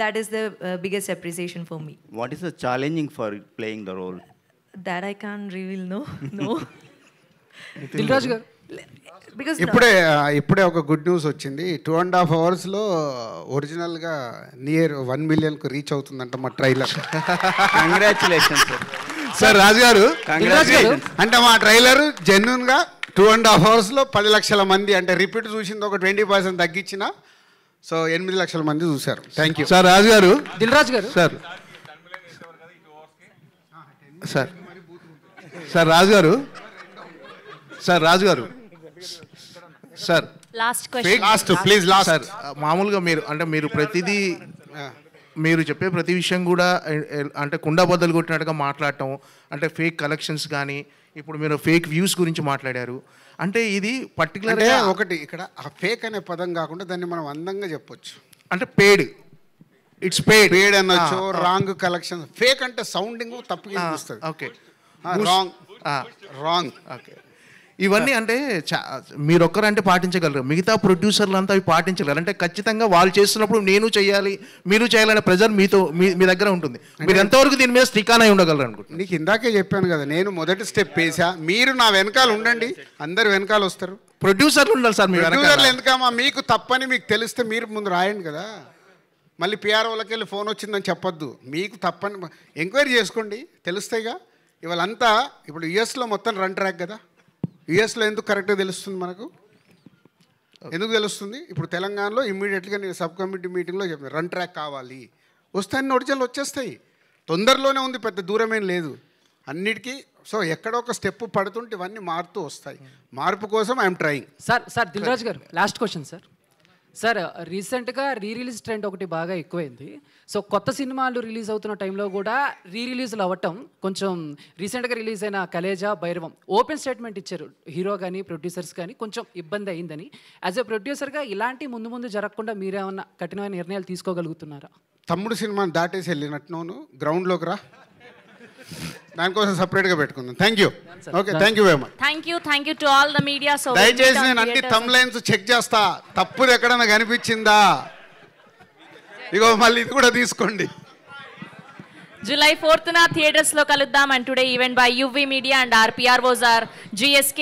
that is the biggest appreciation for me. What is the challenging for playing the role? That I can't reveal, no. Dil Raju గారు, Because ఇప్పుడే ఒక good news వచ్చింది. 2.5 అవర్స్లో ఒరిజినల్గా near 1 మిలియన్కు reach అవుతుందంట మా trailer. Congratulations sir రాజు గారు, అంటే మా ట్రైలర్ జెన్యున్గా 2.5 అవర్స్లో 10 లక్షల మంది, అంటే రిపీట్ చూసింది ఒక 20% తగ్గించిన, సో 8 లక్షల మంది చూశారు. Thank you sir. రాజు గారు, దిల్ రాజు గారు సార్ సార్ సార్ రాజు గారు, సార్ రాజు గారు, సార్ లాస్ట్ మామూలుగా మీరు అంటే మీరు ప్రతిదీ మీరు చెప్పే ప్రతి విషయం కూడా అంటే కుండ బద్దలు కొట్టినట్టుగా మాట్లాడటం, అంటే ఫేక్ కలెక్షన్స్ కానీ, ఇప్పుడు మీరు ఫేక్ వ్యూస్ గురించి మాట్లాడారు. అంటే ఇది పర్టికులర్గా ఒకటి ఇక్కడ ఆ ఫేక్ అనే పదం కాకుండా దాన్ని మనం అందంగా చెప్పొచ్చు. అంటే పేడ్, ఇట్స్ పేడ్ పేడ్ అనొచ్చు, రాంగ్ కలెక్షన్. ఫేక్ అంటే సౌండింగ్ తప్పుగా వస్తుంది. Okay, wrong. ఓకే, ఇవన్నీ అంటే మీరు ఒక్కరంటే పాటించగలరు, మిగతా ప్రొడ్యూసర్లు అంతా అవి పాటించగలరు. అంటే ఖచ్చితంగా వాళ్ళు చేస్తున్నప్పుడు నేను చేయాలి, మీరు చేయాలనే ప్రెజర్ మీ దగ్గర ఉంటుంది. మీరు ఎంతవరకు దీని మీద స్టికాన్ అయి ఉండగలరు అనుకుంటున్నాను. నీకు ఇందాకే చెప్పాను కదా, నేను మొదటి స్టెప్ వేసా, మీరు నా వెనకాల ఉండండి, అందరు వెనకాల వస్తారు. ప్రొడ్యూసర్లు ఉండాలి సార్. మీ ప్రొడ్యూసర్లు ఎందుకమ్మా, మీకు తప్పని మీకు తెలిస్తే మీరు ముందు రాయండి కదా. మళ్ళీ పిఆర్ఓలకి వెళ్ళి ఫోన్ వచ్చిందని చెప్పొద్దు. మీకు తప్పని ఎంక్వైరీ చేసుకోండి, తెలుస్తాయిగా. ఇవాళంతా ఇప్పుడు యుఎస్లో మొత్తం రన్ ట్రాక్ కదా. యుఎస్లో ఎందుకు కరెక్ట్గా తెలుస్తుంది మనకు? ఎందుకు తెలుస్తుంది? ఇప్పుడు తెలంగాణలో ఇమ్మీడియట్గా నేను సబ్ కమిటీ మీటింగ్లో చెప్పాను, రన్ ట్రాక్ కావాలి, వస్తాయని ఒరిజినల్ వచ్చేస్తాయి. తొందరలోనే ఉంది, పెద్ద దూరమేం లేదు అన్నిటికీ. సో ఎక్కడో ఒక స్టెప్ పడుతుంటే ఇవన్నీ మారుతూ వస్తాయి. మార్పు కోసం I'm trying. Sir Dil Raju గారు, లాస్ట్ క్వశ్చన్ సార్. రీసెంట్గా రిలీజ్ ట్రెండ్ ఒకటి బాగా ఎక్కువైంది. సో కొత్త సినిమాలు రిలీజ్ అవుతున్న టైంలో కూడా రిలీజ్లు అవ్వటం, కొంచెం రీసెంట్గా రిలీజ్ అయిన కలేజా, భైరవం ఓపెన్ స్టేట్మెంట్ ఇచ్చారు హీరో కానీ ప్రొడ్యూసర్స్ కానీ, కొంచెం ఇబ్బంది అయిందని. యాజ్ ఎ ప్రొడ్యూసర్గా ఇలాంటి ముందు జరగకుండా మీరేమన్నా కఠినమైన నిర్ణయాలు తీసుకోగలుగుతున్నారా? తమ్ముడు సినిమాని దాటేసి వెళ్ళినట్టును గ్రౌండ్లోకి రా, దానికోసం సపరేట్గా పెట్టుకుందాం. Thank you. Okay, thank you very much. Thank you to all the media. So దయచేసి నేను అన్ని థంబ్లైన్స్ చెక్ చేస్తా, తప్పుది ఎక్కడైనా కనిపించిందా, ఇగో మళ్ళీ ఇది కూడా తీసుకోండి. July 4th థియేటర్స్ లో కలుద్దాం. And today event by UV media and RPR was our GSK.